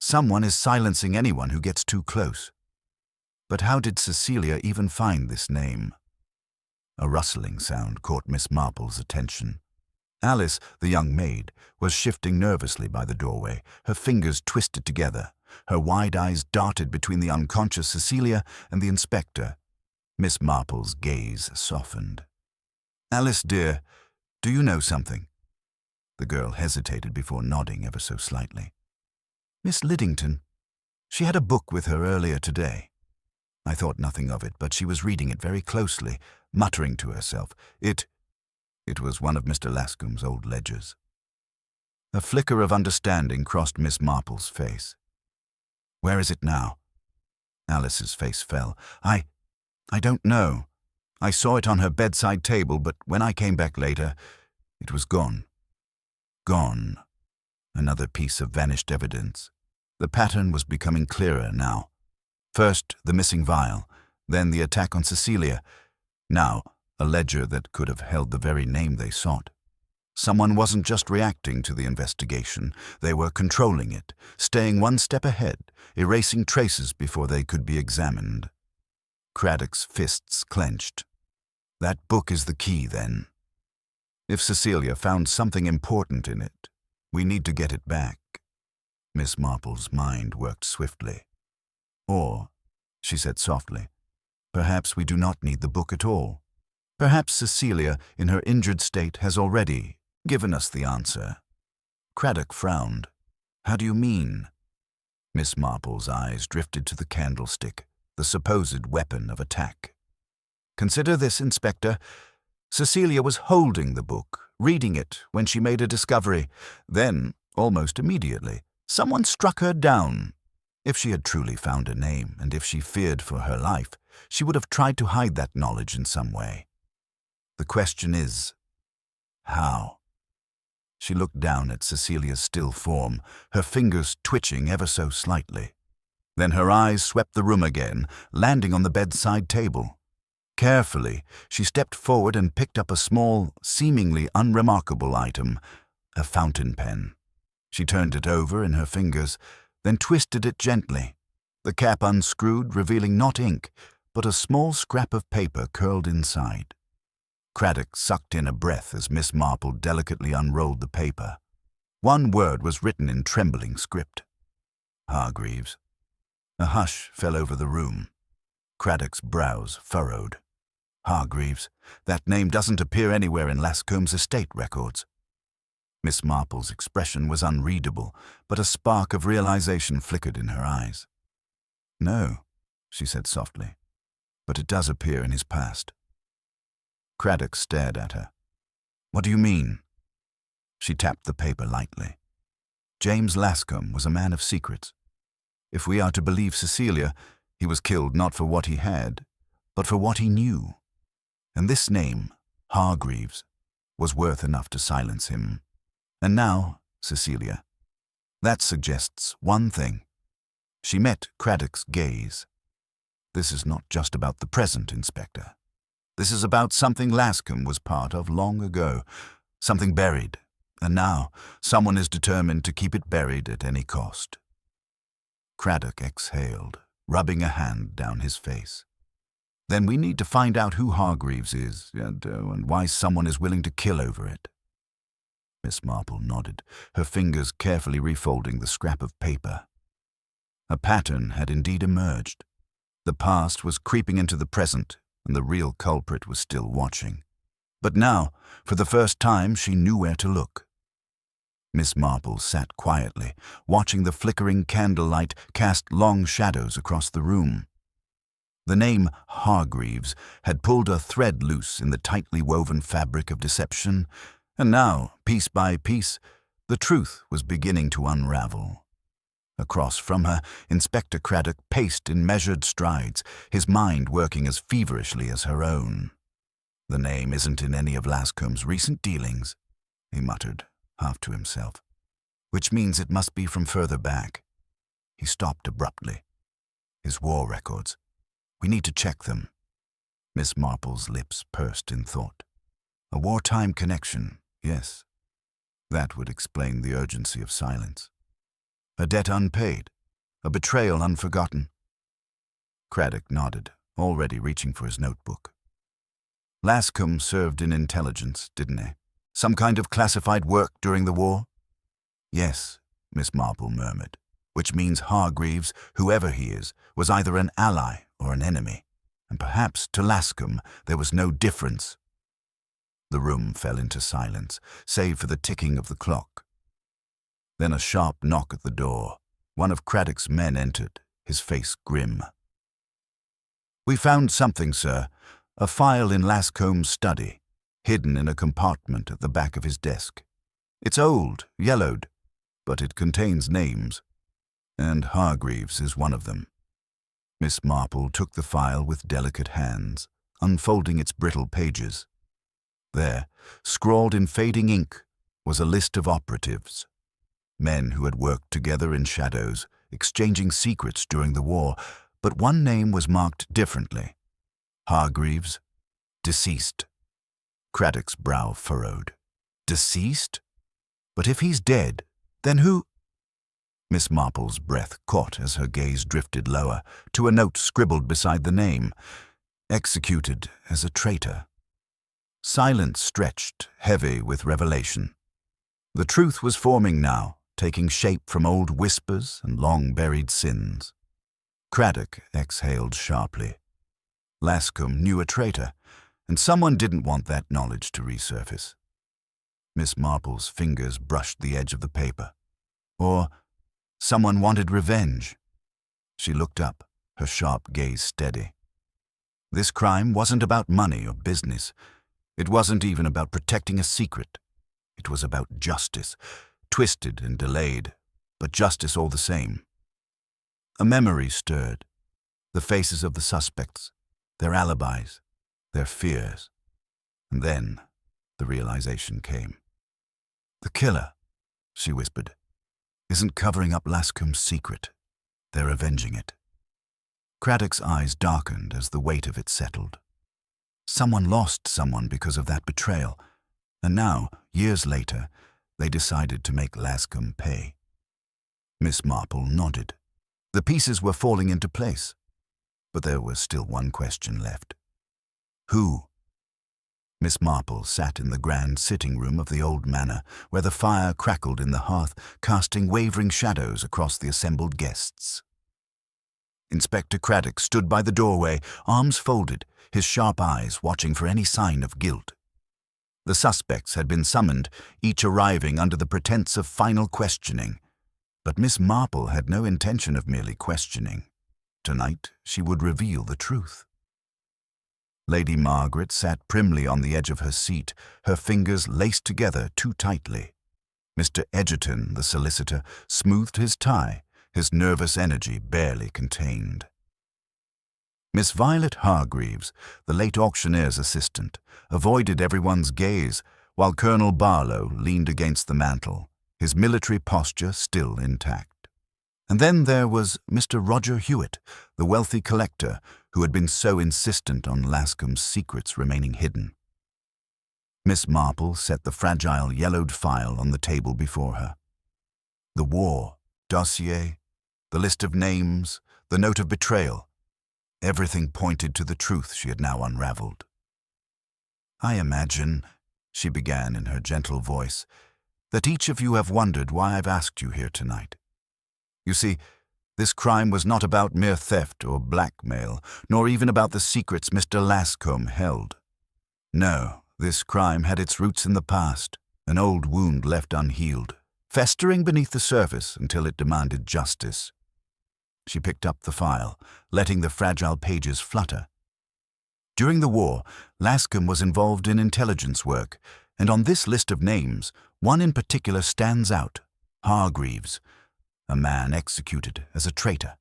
Someone is silencing anyone who gets too close. But how did Cecilia even find this name? A rustling sound caught Miss Marple's attention. Alice, the young maid, was shifting nervously by the doorway, her fingers twisted together. Her wide eyes darted between the unconscious Cecilia and the inspector. Miss Marple's gaze softened. "Alice, dear, do you know something?" The girl hesitated before nodding ever so slightly. "Miss Liddington. She had a book with her earlier today. I thought nothing of it, but she was reading it very closely, muttering to herself. It was one of Mr. Lascombe's old ledgers." A flicker of understanding crossed Miss Marple's face. "Where is it now?" Alice's face fell. I don't know. I saw it on her bedside table, but when I came back later, it was gone. Gone. Another piece of vanished evidence. The pattern was becoming clearer now. First, the missing vial, then the attack on Cecilia. Now, a ledger that could have held the very name they sought. Someone wasn't just reacting to the investigation, they were controlling it, staying one step ahead, erasing traces before they could be examined. Craddock's fists clenched. That book is the key, then. If Cecilia found something important in it, we need to get it back. Miss Marple's mind worked swiftly. Or, she said softly, perhaps we do not need the book at all. Perhaps Cecilia, in her injured state, has already given us the answer. Craddock frowned. How do you mean? Miss Marple's eyes drifted to the candlestick, the supposed weapon of attack. Consider this, Inspector. Cecilia was holding the book, reading it, when she made a discovery. Then, almost immediately, someone struck her down. If she had truly found a name, and if she feared for her life, she would have tried to hide that knowledge in some way. The question is, how? She looked down at Cecilia's still form, her fingers twitching ever so slightly. Then her eyes swept the room again, landing on the bedside table. Carefully, she stepped forward and picked up a small, seemingly unremarkable item, a fountain pen. She turned it over in her fingers, then twisted it gently. The cap unscrewed, revealing not ink, but a small scrap of paper curled inside. Craddock sucked in a breath as Miss Marple delicately unrolled the paper. One word was written in trembling script. Hargreaves. A hush fell over the room. Craddock's brows furrowed. Hargreaves. That name doesn't appear anywhere in Lascombe's estate records. Miss Marple's expression was unreadable, but a spark of realization flickered in her eyes. No, she said softly, but it does appear in his past. Craddock stared at her. What do you mean? She tapped the paper lightly. James Lascombe was a man of secrets. If we are to believe Cecilia, he was killed not for what he had, but for what he knew. And this name, Hargreaves, was worth enough to silence him. And now, Cecilia, that suggests one thing. She met Craddock's gaze. This is not just about the present, Inspector. This is about something Lascombe was part of long ago, something buried, and now someone is determined to keep it buried at any cost. Craddock exhaled, rubbing a hand down his face. Then we need to find out who Hargreaves is and why someone is willing to kill over it. Miss Marple nodded, her fingers carefully refolding the scrap of paper. A pattern had indeed emerged. The past was creeping into the present, and the real culprit was still watching. But now, for the first time, she knew where to look. Miss Marple sat quietly, watching the flickering candlelight cast long shadows across the room. The name Hargreaves had pulled a thread loose in the tightly woven fabric of deception, and now, piece by piece, the truth was beginning to unravel. Across from her, Inspector Craddock paced in measured strides, his mind working as feverishly as her own. "The name isn't in any of Lascombe's recent dealings," he muttered, half to himself, "which means it must be from further back." He stopped abruptly. "His war records. We need to check them." Miss Marple's lips pursed in thought. A wartime connection, yes. That would explain the urgency of silence. A debt unpaid, a betrayal unforgotten. Craddock nodded, already reaching for his notebook. Lascombe served in intelligence, didn't he? Some kind of classified work during the war? Yes, Miss Marple murmured, which means Hargreaves, whoever he is, was either an ally or an enemy, and perhaps to Lascombe there was no difference. The room fell into silence, save for the ticking of the clock. Then a sharp knock at the door. One of Craddock's men entered, his face grim. "We found something, sir. A file in Lascombe's study, hidden in a compartment at the back of his desk. It's old, yellowed, but it contains names, and Hargreaves is one of them." Miss Marple took the file with delicate hands, unfolding its brittle pages. There, scrawled in fading ink, was a list of operatives. Men who had worked together in shadows, exchanging secrets during the war, but one name was marked differently. Hargreaves, deceased. Craddock's brow furrowed. Deceased? But if he's dead, then who? Miss Marple's breath caught as her gaze drifted lower, to a note scribbled beside the name. Executed as a traitor. Silence stretched, heavy with revelation. The truth was forming now, taking shape from old whispers and long-buried sins. Craddock exhaled sharply. Lascombe knew a traitor, and someone didn't want that knowledge to resurface. Miss Marple's fingers brushed the edge of the paper. Or someone wanted revenge. She looked up, her sharp gaze steady. This crime wasn't about money or business. It wasn't even about protecting a secret. It was about justice, twisted and delayed, but justice all the same. A memory stirred. The faces of the suspects, their alibis, their fears. And then the realization came. "The killer," she whispered, "isn't covering up Lascombe's secret. They're avenging it." Craddock's eyes darkened as the weight of it settled. Someone lost someone because of that betrayal, and now, years later, they decided to make Lascombe pay. Miss Marple nodded. The pieces were falling into place, but there was still one question left. Who? Miss Marple sat in the grand sitting room of the old manor, where the fire crackled in the hearth, casting wavering shadows across the assembled guests. Inspector Craddock stood by the doorway, arms folded, his sharp eyes watching for any sign of guilt. The suspects had been summoned, each arriving under the pretense of final questioning. But Miss Marple had no intention of merely questioning. Tonight she would reveal the truth. Lady Margaret sat primly on the edge of her seat, her fingers laced together too tightly. Mr. Egerton, the solicitor, smoothed his tie, his nervous energy barely contained. Miss Violet Hargreaves, the late auctioneer's assistant, avoided everyone's gaze while Colonel Barlow leaned against the mantel, his military posture still intact. And then there was Mr. Roger Hewitt, the wealthy collector who had been so insistent on Lascombe's secrets remaining hidden. Miss Marple set the fragile yellowed file on the table before her. The war, dossier, the list of names, the note of betrayal, everything pointed to the truth she had now unraveled. "I imagine," she began in her gentle voice, "that each of you have wondered why I've asked you here tonight. You see, this crime was not about mere theft or blackmail, nor even about the secrets Mr. Lascombe held. No, this crime had its roots in the past, an old wound left unhealed, festering beneath the surface until it demanded justice." She picked up the file, letting the fragile pages flutter. During the war, Lascombe was involved in intelligence work, and on this list of names, one in particular stands out: Hargreaves, a man executed as a traitor.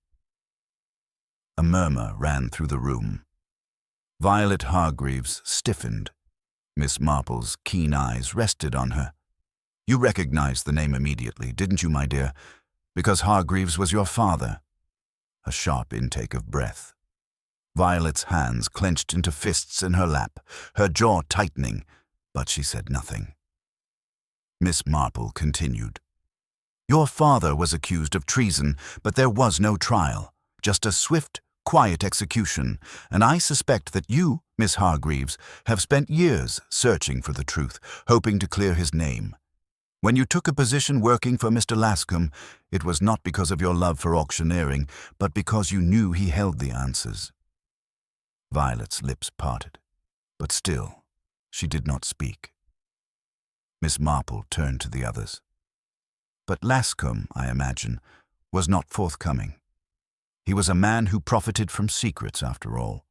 A murmur ran through the room. Violet Hargreaves stiffened. Miss Marple's keen eyes rested on her. "You recognized the name immediately, didn't you, my dear? Because Hargreaves was your father." A sharp intake of breath. Violet's hands clenched into fists in her lap, her jaw tightening, but she said nothing. Miss Marple continued. "Your father was accused of treason, but there was no trial, just a swift, quiet execution, and I suspect that you, Miss Hargreaves, have spent years searching for the truth, hoping to clear his name. When you took a position working for Mr. Lascombe, it was not because of your love for auctioneering, but because you knew he held the answers." Violet's lips parted, but still, she did not speak. Miss Marple turned to the others. "But Lascombe, I imagine, was not forthcoming. He was a man who profited from secrets, after all,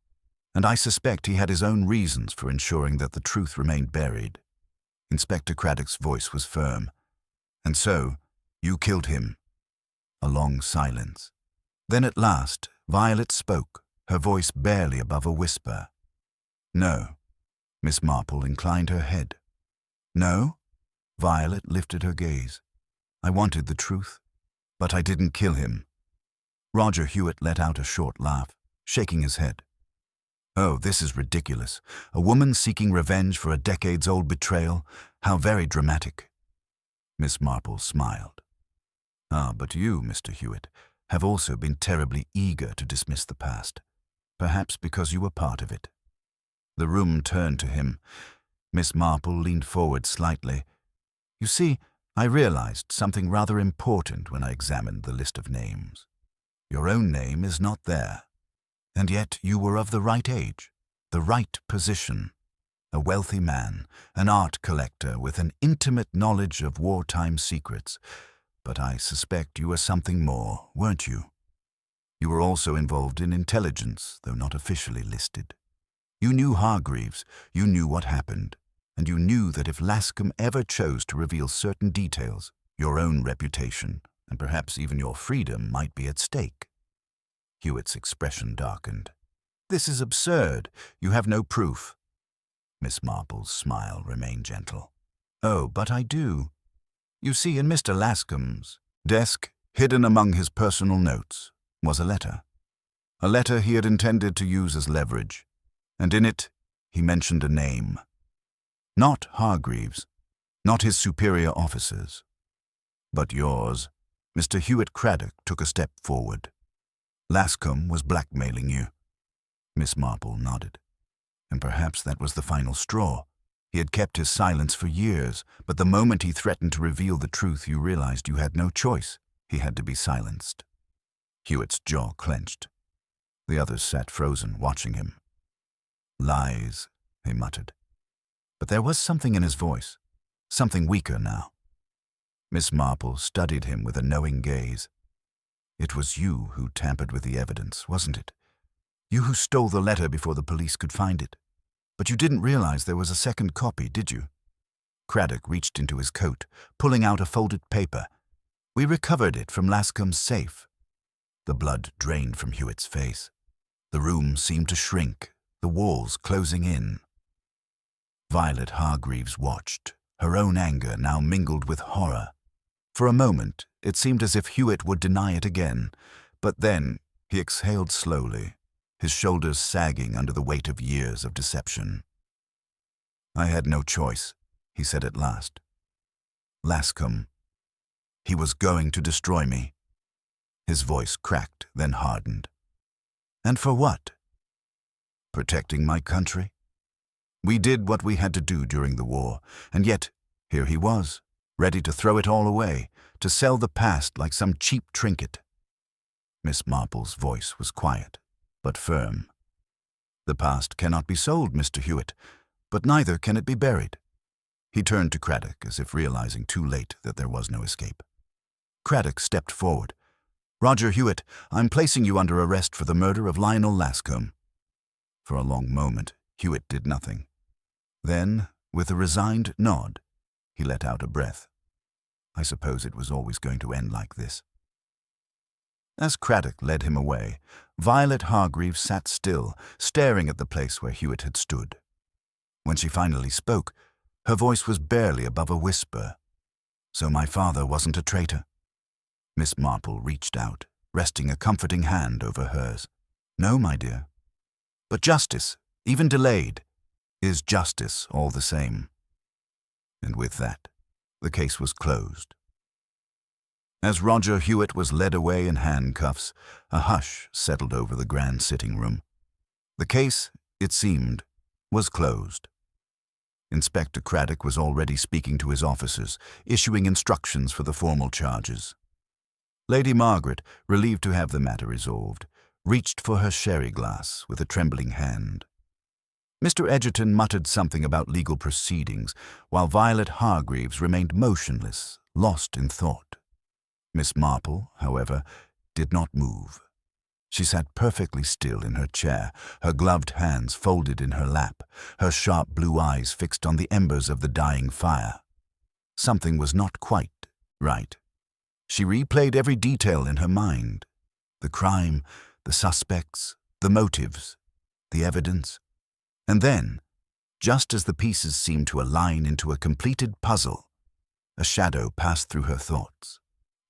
and I suspect he had his own reasons for ensuring that the truth remained buried." Inspector Craddock's voice was firm. "And so, you killed him." A long silence. Then at last, Violet spoke, her voice barely above a whisper. "No." Miss Marple inclined her head. "No?" Violet lifted her gaze. "I wanted the truth, but I didn't kill him." Roger Hewitt let out a short laugh, shaking his head. "Oh, this is ridiculous. A woman seeking revenge for a decades-old betrayal. How very dramatic." Miss Marple smiled. "Ah, but you, Mr. Hewitt, have also been terribly eager to dismiss the past, perhaps because you were part of it." The room turned to him. Miss Marple leaned forward slightly. "You see, I realized something rather important when I examined the list of names. Your own name is not there. And yet you were of the right age, the right position, a wealthy man, an art collector with an intimate knowledge of wartime secrets. But I suspect you were something more, weren't you? You were also involved in intelligence, though not officially listed. You knew Hargreaves, you knew what happened, and you knew that if Lascombe ever chose to reveal certain details, your own reputation, and perhaps even your freedom, might be at stake." Hewitt's expression darkened. "This is absurd. You have no proof." Miss Marple's smile remained gentle. "Oh, but I do. You see, in Mr. Lascombe's desk, hidden among his personal notes, was a letter. A letter he had intended to use as leverage, and in it he mentioned a name. Not Hargreaves, not his superior officers, but yours." Mr. Hewitt Craddock took a step forward. "Lascombe was blackmailing you." Miss Marple nodded. "And perhaps that was the final straw. He had kept his silence for years, but the moment he threatened to reveal the truth, you realized you had no choice. He had to be silenced." Hewitt's jaw clenched. The others sat frozen, watching him. "Lies," he muttered. But there was something in his voice, something weaker now. Miss Marple studied him with a knowing gaze. "It was you who tampered with the evidence, wasn't it? You who stole the letter before the police could find it. But you didn't realize there was a second copy, did you?" Craddock reached into his coat, pulling out a folded paper. "We recovered it from Lascombe's safe." The blood drained from Hewitt's face. The room seemed to shrink, the walls closing in. Violet Hargreaves watched, her own anger now mingled with horror. For a moment, it seemed as if Hewitt would deny it again, but then he exhaled slowly, his shoulders sagging under the weight of years of deception. "I had no choice," he said at last. "Lascombe. He was going to destroy me." His voice cracked, then hardened. "And for what?" "Protecting my country. We did what we had to do during the war, and yet here he was, ready to throw it all away, to sell the past like some cheap trinket." Miss Marple's voice was quiet, but firm. "The past cannot be sold, Mr. Hewitt, but neither can it be buried." He turned to Craddock as if realizing too late that there was no escape. Craddock stepped forward. "Roger Hewitt, I'm placing you under arrest for the murder of Lionel Lascombe." For a long moment, Hewitt did nothing. Then, with a resigned nod, he let out a breath. I suppose it was always going to end like this. As Craddock led him away, Violet Hargreaves sat still, staring at the place where Hewitt had stood. When she finally spoke, her voice was barely above a whisper. "So my father wasn't a traitor?" Miss Marple reached out, resting a comforting hand over hers. "No, my dear. But justice, even delayed, is justice all the same." And with that, the case was closed. As Roger Hewitt was led away in handcuffs, a hush settled over the grand sitting room. The case, it seemed, was closed. Inspector Craddock was already speaking to his officers, issuing instructions for the formal charges. Lady Margaret, relieved to have the matter resolved, reached for her sherry glass with a trembling hand. Mr. Edgerton muttered something about legal proceedings, while Violet Hargreaves remained motionless, lost in thought. Miss Marple, however, did not move. She sat perfectly still in her chair, her gloved hands folded in her lap, her sharp blue eyes fixed on the embers of the dying fire. Something was not quite right. She replayed every detail in her mind: the crime, the suspects, the motives, the evidence. And then, just as the pieces seemed to align into a completed puzzle, a shadow passed through her thoughts.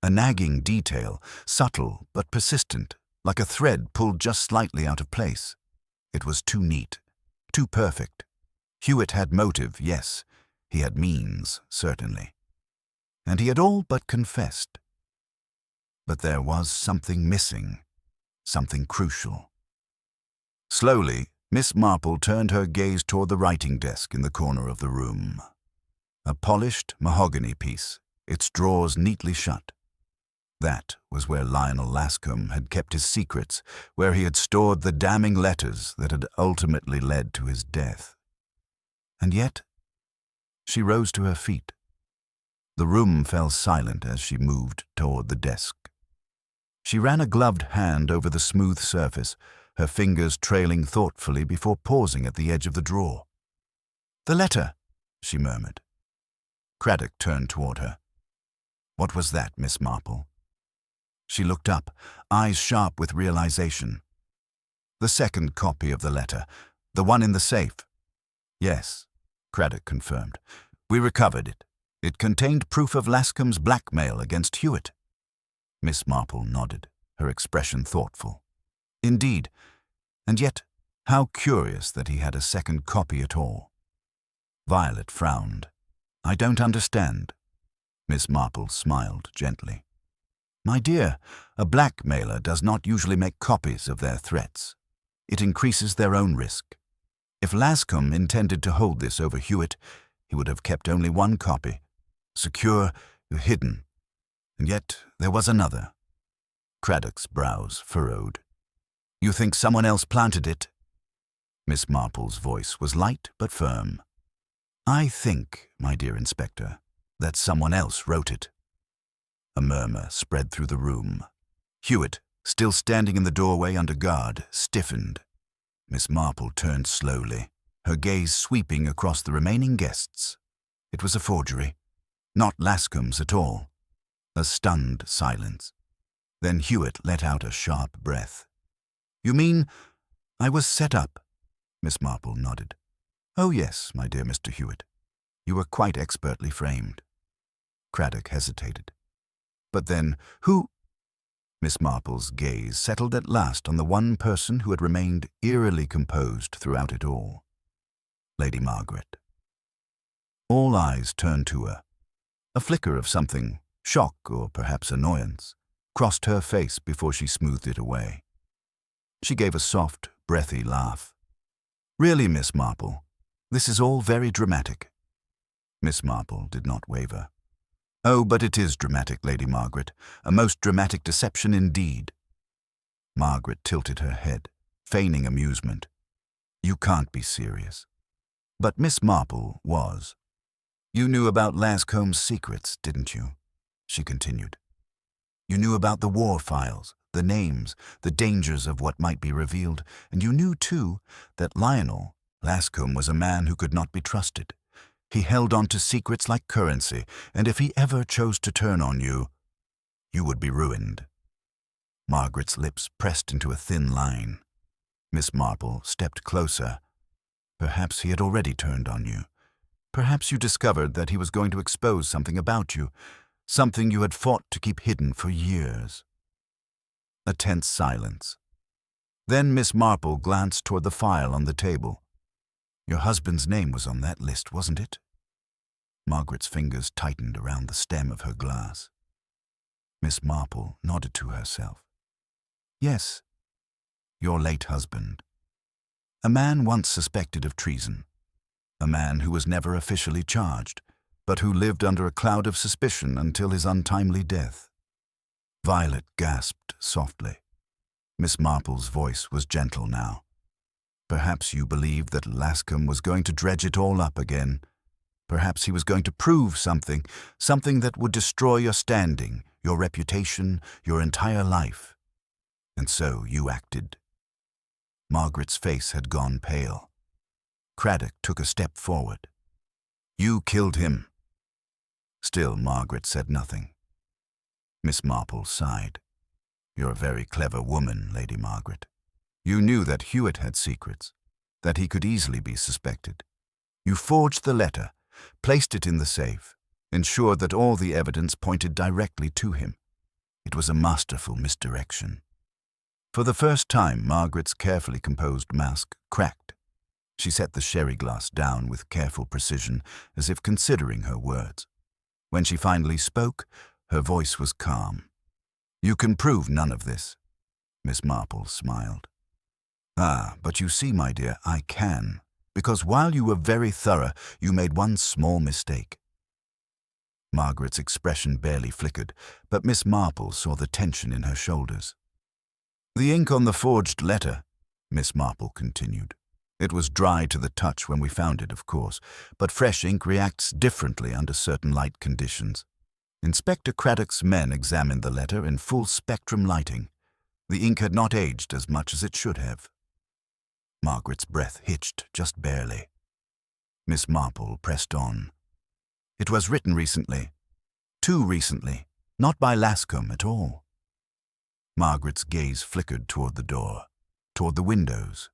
A nagging detail, subtle but persistent, like a thread pulled just slightly out of place. It was too neat, too perfect. Hewitt had motive, yes. He had means, certainly. And he had all but confessed. But there was something missing, something crucial. Slowly, Miss Marple turned her gaze toward the writing desk in the corner of the room. A polished mahogany piece, its drawers neatly shut. That was where Lionel Lascombe had kept his secrets, where he had stored the damning letters that had ultimately led to his death. And yet, she rose to her feet. The room fell silent as she moved toward the desk. She ran a gloved hand over the smooth surface, her fingers trailing thoughtfully before pausing at the edge of the drawer. "The letter," she murmured. Craddock turned toward her. "What was that, Miss Marple?" She looked up, eyes sharp with realization. "The second copy of the letter, the one in the safe." "Yes," Craddock confirmed. "We recovered it. It contained proof of Lascombe's blackmail against Hewitt." Miss Marple nodded, her expression thoughtful. "Indeed, and yet how curious that he had a second copy at all." Violet frowned. "I don't understand." Miss Marple smiled gently. "My dear, a blackmailer does not usually make copies of their threats. It increases their own risk. If Lascombe intended to hold this over Hewitt, he would have kept only one copy, secure, hidden. And yet there was another." Craddock's brows furrowed. "You think someone else planted it?" Miss Marple's voice was light but firm. "I think, my dear Inspector, that someone else wrote it." A murmur spread through the room. Hewitt, still standing in the doorway under guard, stiffened. Miss Marple turned slowly, her gaze sweeping across the remaining guests. It was a forgery. Not Lascombe's at all. A stunned silence. Then Hewitt let out a sharp breath. "You mean I was set up?" Miss Marple nodded. "Oh yes, my dear Mr. Hewitt. You were quite expertly framed. Craddock hesitated. But then, who? Miss Marple's gaze settled at last on the one person who had remained eerily composed throughout it all. Lady Margaret. All eyes turned to her. A flicker of something, shock or perhaps annoyance, crossed her face before she smoothed it away. She gave a soft, breathy laugh. Really, Miss Marple, this is all very dramatic. Miss Marple did not waver. Oh, but it is dramatic, Lady Margaret, a most dramatic deception indeed. Margaret tilted her head, feigning amusement. You can't be serious. But Miss Marple was. You knew about Lascombe's secrets, didn't you? She continued. You knew about the war files, the names, the dangers of what might be revealed, and you knew, too, that Lionel, Lascombe, was a man who could not be trusted. He held on to secrets like currency, and if he ever chose to turn on you, you would be ruined. Margaret's lips pressed into a thin line. Miss Marple stepped closer. Perhaps he had already turned on you. Perhaps you discovered that he was going to expose something about you, something you had fought to keep hidden for years. A tense silence. Then Miss Marple glanced toward the file on the table. Your husband's name was on that list, wasn't it? Margaret's fingers tightened around the stem of her glass. Miss Marple nodded to herself. Yes, your late husband. A man once suspected of treason. A man who was never officially charged, but who lived under a cloud of suspicion until his untimely death. Violet gasped softly. Miss Marple's voice was gentle now. Perhaps you believed that Lascombe was going to dredge it all up again. Perhaps he was going to prove something that would destroy your standing, your reputation, your entire life. And so you acted. Margaret's face had gone pale. Craddock took a step forward. You killed him. Still, Margaret said nothing. Miss Marple sighed. You're a very clever woman, Lady Margaret. You knew that Hewitt had secrets, that he could easily be suspected. You forged the letter, placed it in the safe, ensured that all the evidence pointed directly to him. It was a masterful misdirection. For the first time, Margaret's carefully composed mask cracked. She set the sherry glass down with careful precision, as if considering her words. When she finally spoke, her voice was calm. You can prove none of this. Miss Marple smiled. Ah, but you see, my dear, I can, because while you were very thorough, you made one small mistake. Margaret's expression barely flickered, but Miss Marple saw the tension in her shoulders. The ink on the forged letter, Miss Marple continued. It was dry to the touch when we found it, of course, but fresh ink reacts differently under certain light conditions. Inspector Craddock's men examined the letter in full-spectrum lighting. The ink had not aged as much as it should have. Margaret's breath hitched just barely. Miss Marple pressed on. It was written recently. Too recently. Not by Lascombe at all. Margaret's gaze flickered toward the door, toward the windows.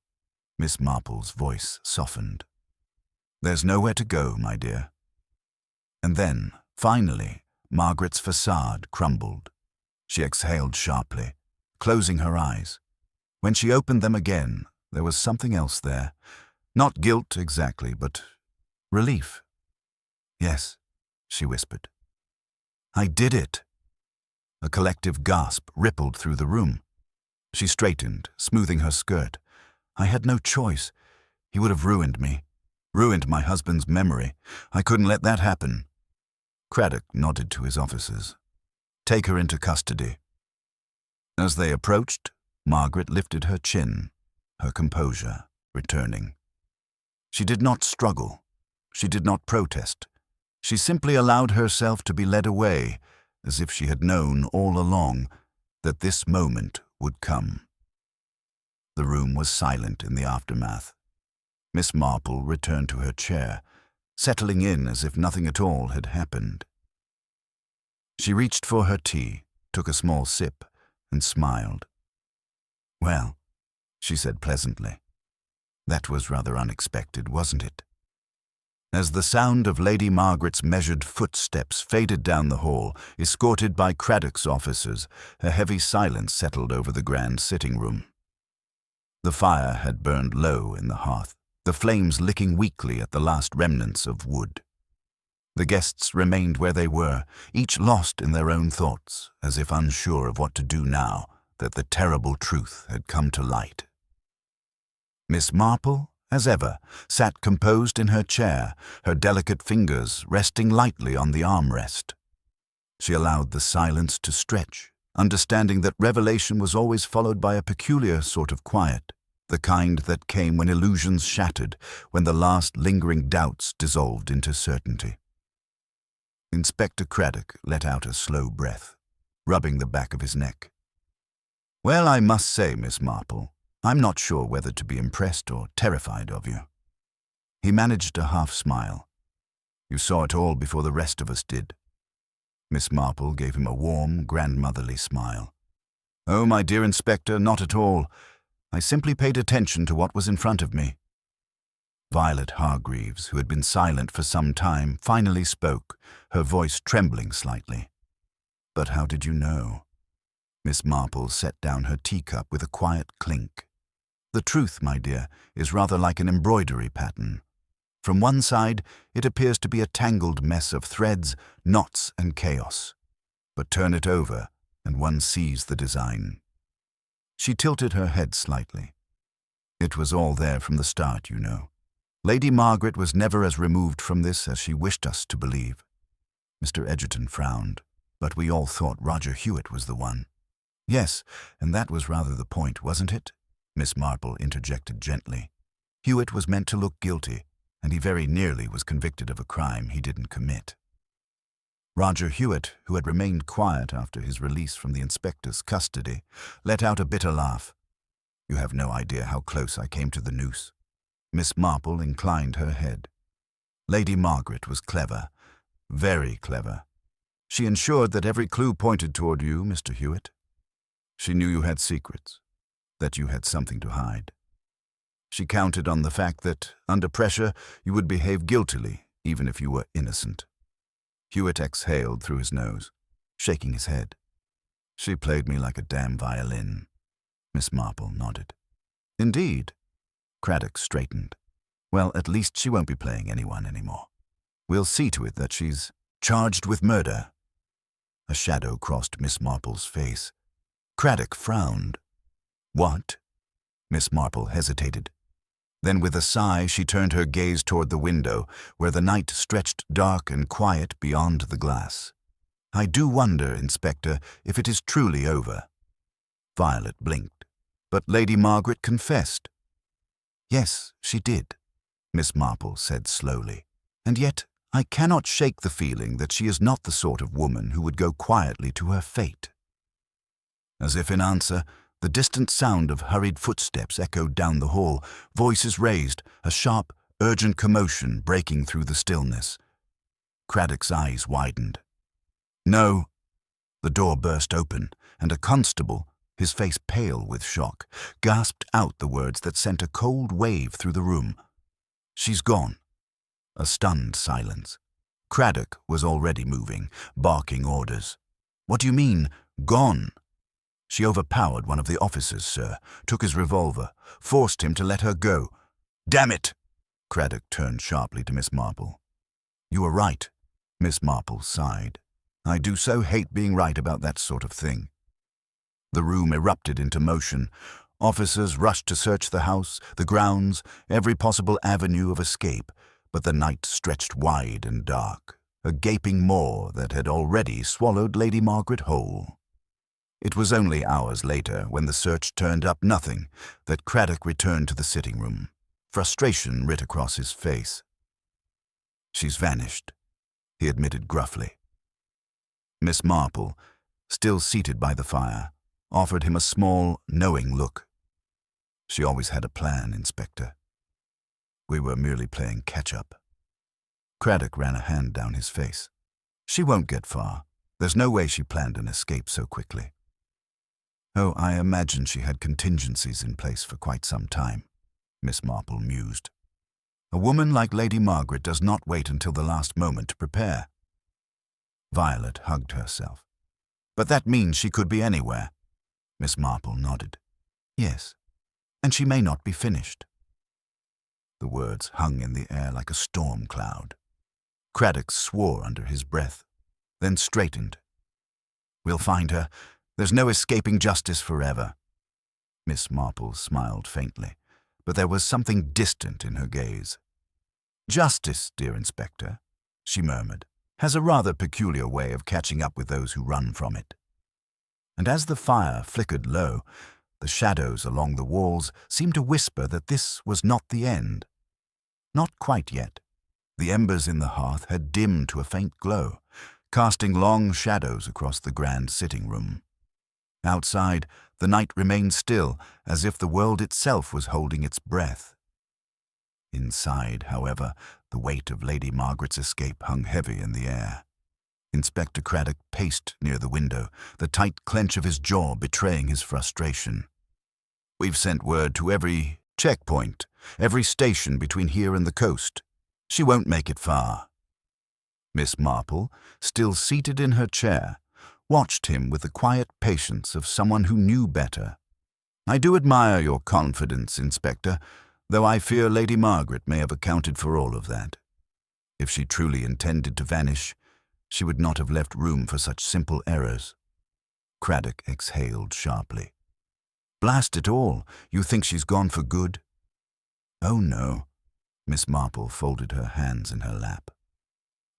Miss Marple's voice softened. There's nowhere to go, my dear. And then, finally, Margaret's facade crumbled. She exhaled sharply, closing her eyes. When she opened them again, there was something else there. Not guilt exactly, but relief. Yes, she whispered. I did it. A collective gasp rippled through the room. She straightened, smoothing her skirt. I had no choice. He would have ruined me, ruined my husband's memory. I couldn't let that happen. Craddock nodded to his officers. Take her into custody. As they approached, Margaret lifted her chin, her composure returning. She did not struggle. She did not protest. She simply allowed herself to be led away, as if she had known all along that this moment would come. The room was silent in the aftermath. Miss Marple returned to her chair, settling in as if nothing at all had happened. She reached for her tea, took a small sip, and smiled. Well, she said pleasantly, that was rather unexpected, wasn't it? As the sound of Lady Margaret's measured footsteps faded down the hall, escorted by Craddock's officers, a heavy silence settled over the grand sitting room. The fire had burned low in the hearth, the flames licking weakly at the last remnants of wood. The guests remained where they were, each lost in their own thoughts, as if unsure of what to do now that the terrible truth had come to light. Miss Marple, as ever, sat composed in her chair, her delicate fingers resting lightly on the armrest. She allowed the silence to stretch, understanding that revelation was always followed by a peculiar sort of quiet, the kind that came when illusions shattered, when the last lingering doubts dissolved into certainty. Inspector Craddock let out a slow breath, rubbing the back of his neck. "Well, I must say, Miss Marple, I'm not sure whether to be impressed or terrified of you." He managed a half-smile. "You saw it all before the rest of us did." Miss Marple gave him a warm, grandmotherly smile. "Oh, my dear Inspector, not at all. I simply paid attention to what was in front of me." Violet Hargreaves, who had been silent for some time, finally spoke, her voice trembling slightly. "But how did you know?" Miss Marple set down her teacup with a quiet clink. "The truth, my dear, is rather like an embroidery pattern. From one side, it appears to be a tangled mess of threads, knots, and chaos. But turn it over, and one sees the design." She tilted her head slightly. "It was all there from the start, you know. Lady Margaret was never as removed from this as she wished us to believe." Mr. Egerton frowned, "But we all thought Roger Hewitt was the one." "Yes, and that was rather the point, wasn't it?" Miss Marple interjected gently. "Hewitt was meant to look guilty, and he very nearly was convicted of a crime he didn't commit." Roger Hewitt, who had remained quiet after his release from the inspector's custody, let out a bitter laugh. "You have no idea how close I came to the noose." Miss Marple inclined her head. "Lady Margaret was clever, very clever. She ensured that every clue pointed toward you, Mr. Hewitt. She knew you had secrets, that you had something to hide. She counted on the fact that, under pressure, you would behave guiltily, even if you were innocent." Hewitt exhaled through his nose, shaking his head. "She played me like a damn violin." Miss Marple nodded. "Indeed?" Craddock straightened. "Well, at least she won't be playing anyone anymore. We'll see to it that she's charged with murder." A shadow crossed Miss Marple's face. Craddock frowned. "What?" Miss Marple hesitated. Then with a sigh she turned her gaze toward the window, where the night stretched dark and quiet beyond the glass. "I do wonder, Inspector, if it is truly over." Violet blinked. "But Lady Margaret confessed." "Yes, she did," Miss Marple said slowly. "And yet I cannot shake the feeling that she is not the sort of woman who would go quietly to her fate." As if in answer, the distant sound of hurried footsteps echoed down the hall, voices raised, a sharp, urgent commotion breaking through the stillness. Craddock's eyes widened. "No!" The door burst open, and a constable, his face pale with shock, gasped out the words that sent a cold wave through the room. "She's gone." A stunned silence. Craddock was already moving, barking orders. "What do you mean, gone?" "She overpowered one of the officers, sir, took his revolver, forced him to let her go." "Damn it!" Craddock turned sharply to Miss Marple. "You are right," Miss Marple sighed. "I do so hate being right about that sort of thing." The room erupted into motion. Officers rushed to search the house, the grounds, every possible avenue of escape, but the night stretched wide and dark, a gaping maw that had already swallowed Lady Margaret whole. It was only hours later, when the search turned up nothing, that Craddock returned to the sitting room. Frustration writ across his face. "She's vanished," he admitted gruffly. Miss Marple, still seated by the fire, offered him a small, knowing look. "She always had a plan, Inspector. We were merely playing catch-up." Craddock ran a hand down his face. "She won't get far. There's no way she planned an escape so quickly." "Oh, I imagine she had contingencies in place for quite some time," Miss Marple mused. A woman like Lady Margaret does not wait until the last moment to prepare. Violet hugged herself. But that means she could be anywhere. Miss Marple nodded. Yes, and she may not be finished. The words hung in the air like a storm cloud. Craddock swore under his breath, then straightened. We'll find her. There's no escaping justice forever. Miss Marple smiled faintly, but there was something distant in her gaze. Justice, dear Inspector, she murmured, has a rather peculiar way of catching up with those who run from it. And as the fire flickered low, the shadows along the walls seemed to whisper that this was not the end. Not quite yet. The embers in the hearth had dimmed to a faint glow, casting long shadows across the grand sitting room. Outside, the night remained still, as if the world itself was holding its breath. Inside, however, the weight of Lady Margaret's escape hung heavy in the air. Inspector Craddock paced near the window, the tight clench of his jaw betraying his frustration. We've sent word to every checkpoint, every station between here and the coast. She won't make it far. Miss Marple, still seated in her chair, watched him with the quiet patience of someone who knew better. I do admire your confidence, Inspector, though I fear Lady Margaret may have accounted for all of that. If she truly intended to vanish, she would not have left room for such simple errors. Craddock exhaled sharply. Blast it all, you think she's gone for good? Oh no. Miss Marple folded her hands in her lap.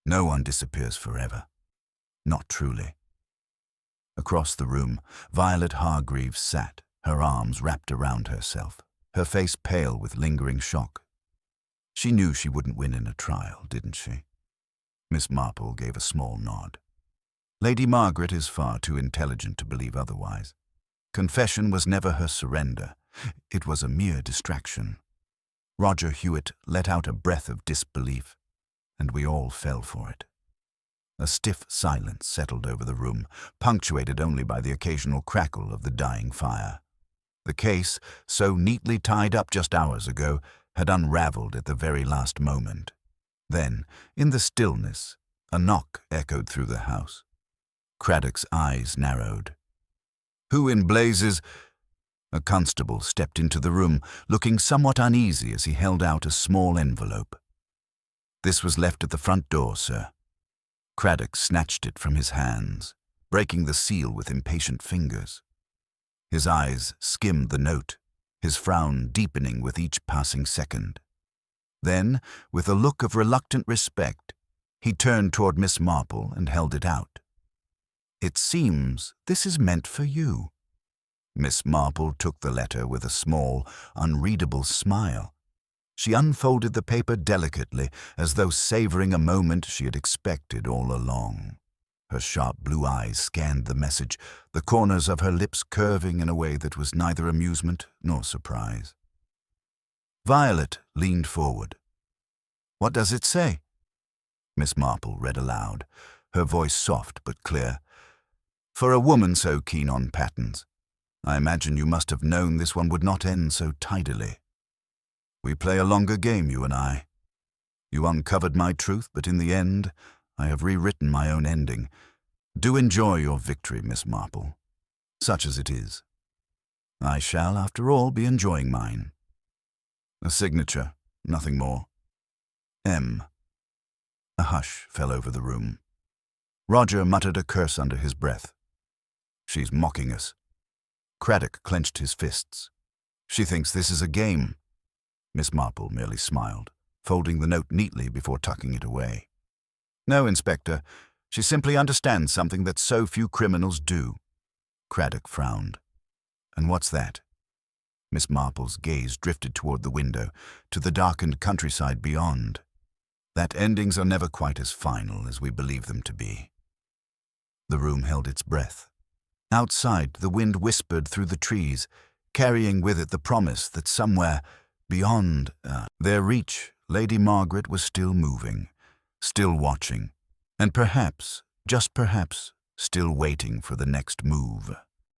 No one disappears forever. Not truly. Across the room, Violet Hargreaves sat, her arms wrapped around herself, her face pale with lingering shock. She knew she wouldn't win in a trial, didn't she? Miss Marple gave a small nod. Lady Margaret is far too intelligent to believe otherwise. Confession was never her surrender. It was a mere distraction. Roger Hewitt let out a breath of disbelief, and we all fell for it. A stiff silence settled over the room, punctuated only by the occasional crackle of the dying fire. The case, so neatly tied up just hours ago, had unraveled at the very last moment. Then, in the stillness, a knock echoed through the house. Craddock's eyes narrowed. Who in blazes? A constable stepped into the room, looking somewhat uneasy as he held out a small envelope. This was left at the front door, sir. Craddock snatched it from his hands, breaking the seal with impatient fingers. His eyes skimmed the note, his frown deepening with each passing second. Then, with a look of reluctant respect, he turned toward Miss Marple and held it out. It seems this is meant for you. Miss Marple took the letter with a small, unreadable smile. She unfolded the paper delicately, as though savoring a moment she had expected all along. Her sharp blue eyes scanned the message, the corners of her lips curving in a way that was neither amusement nor surprise. Violet leaned forward. What does it say? Miss Marple read aloud, her voice soft but clear. For a woman so keen on patterns, I imagine you must have known this one would not end so tidily. We play a longer game, you and I. You uncovered my truth, but in the end, I have rewritten my own ending. Do enjoy your victory, Miss Marple, such as it is. I shall, after all, be enjoying mine. A signature, nothing more. M. A hush fell over the room. Roger muttered a curse under his breath. She's mocking us. Craddock clenched his fists. She thinks this is a game. Miss Marple merely smiled, folding the note neatly before tucking it away. No, Inspector, she simply understands something that so few criminals do. Craddock frowned. And what's that? Miss Marple's gaze drifted toward the window, to the darkened countryside beyond. That endings are never quite as final as we believe them to be. The room held its breath. Outside, the wind whispered through the trees, carrying with it the promise that somewhere, beyond their reach, Lady Margaret was still moving, still watching, and perhaps, just perhaps, still waiting for the next move.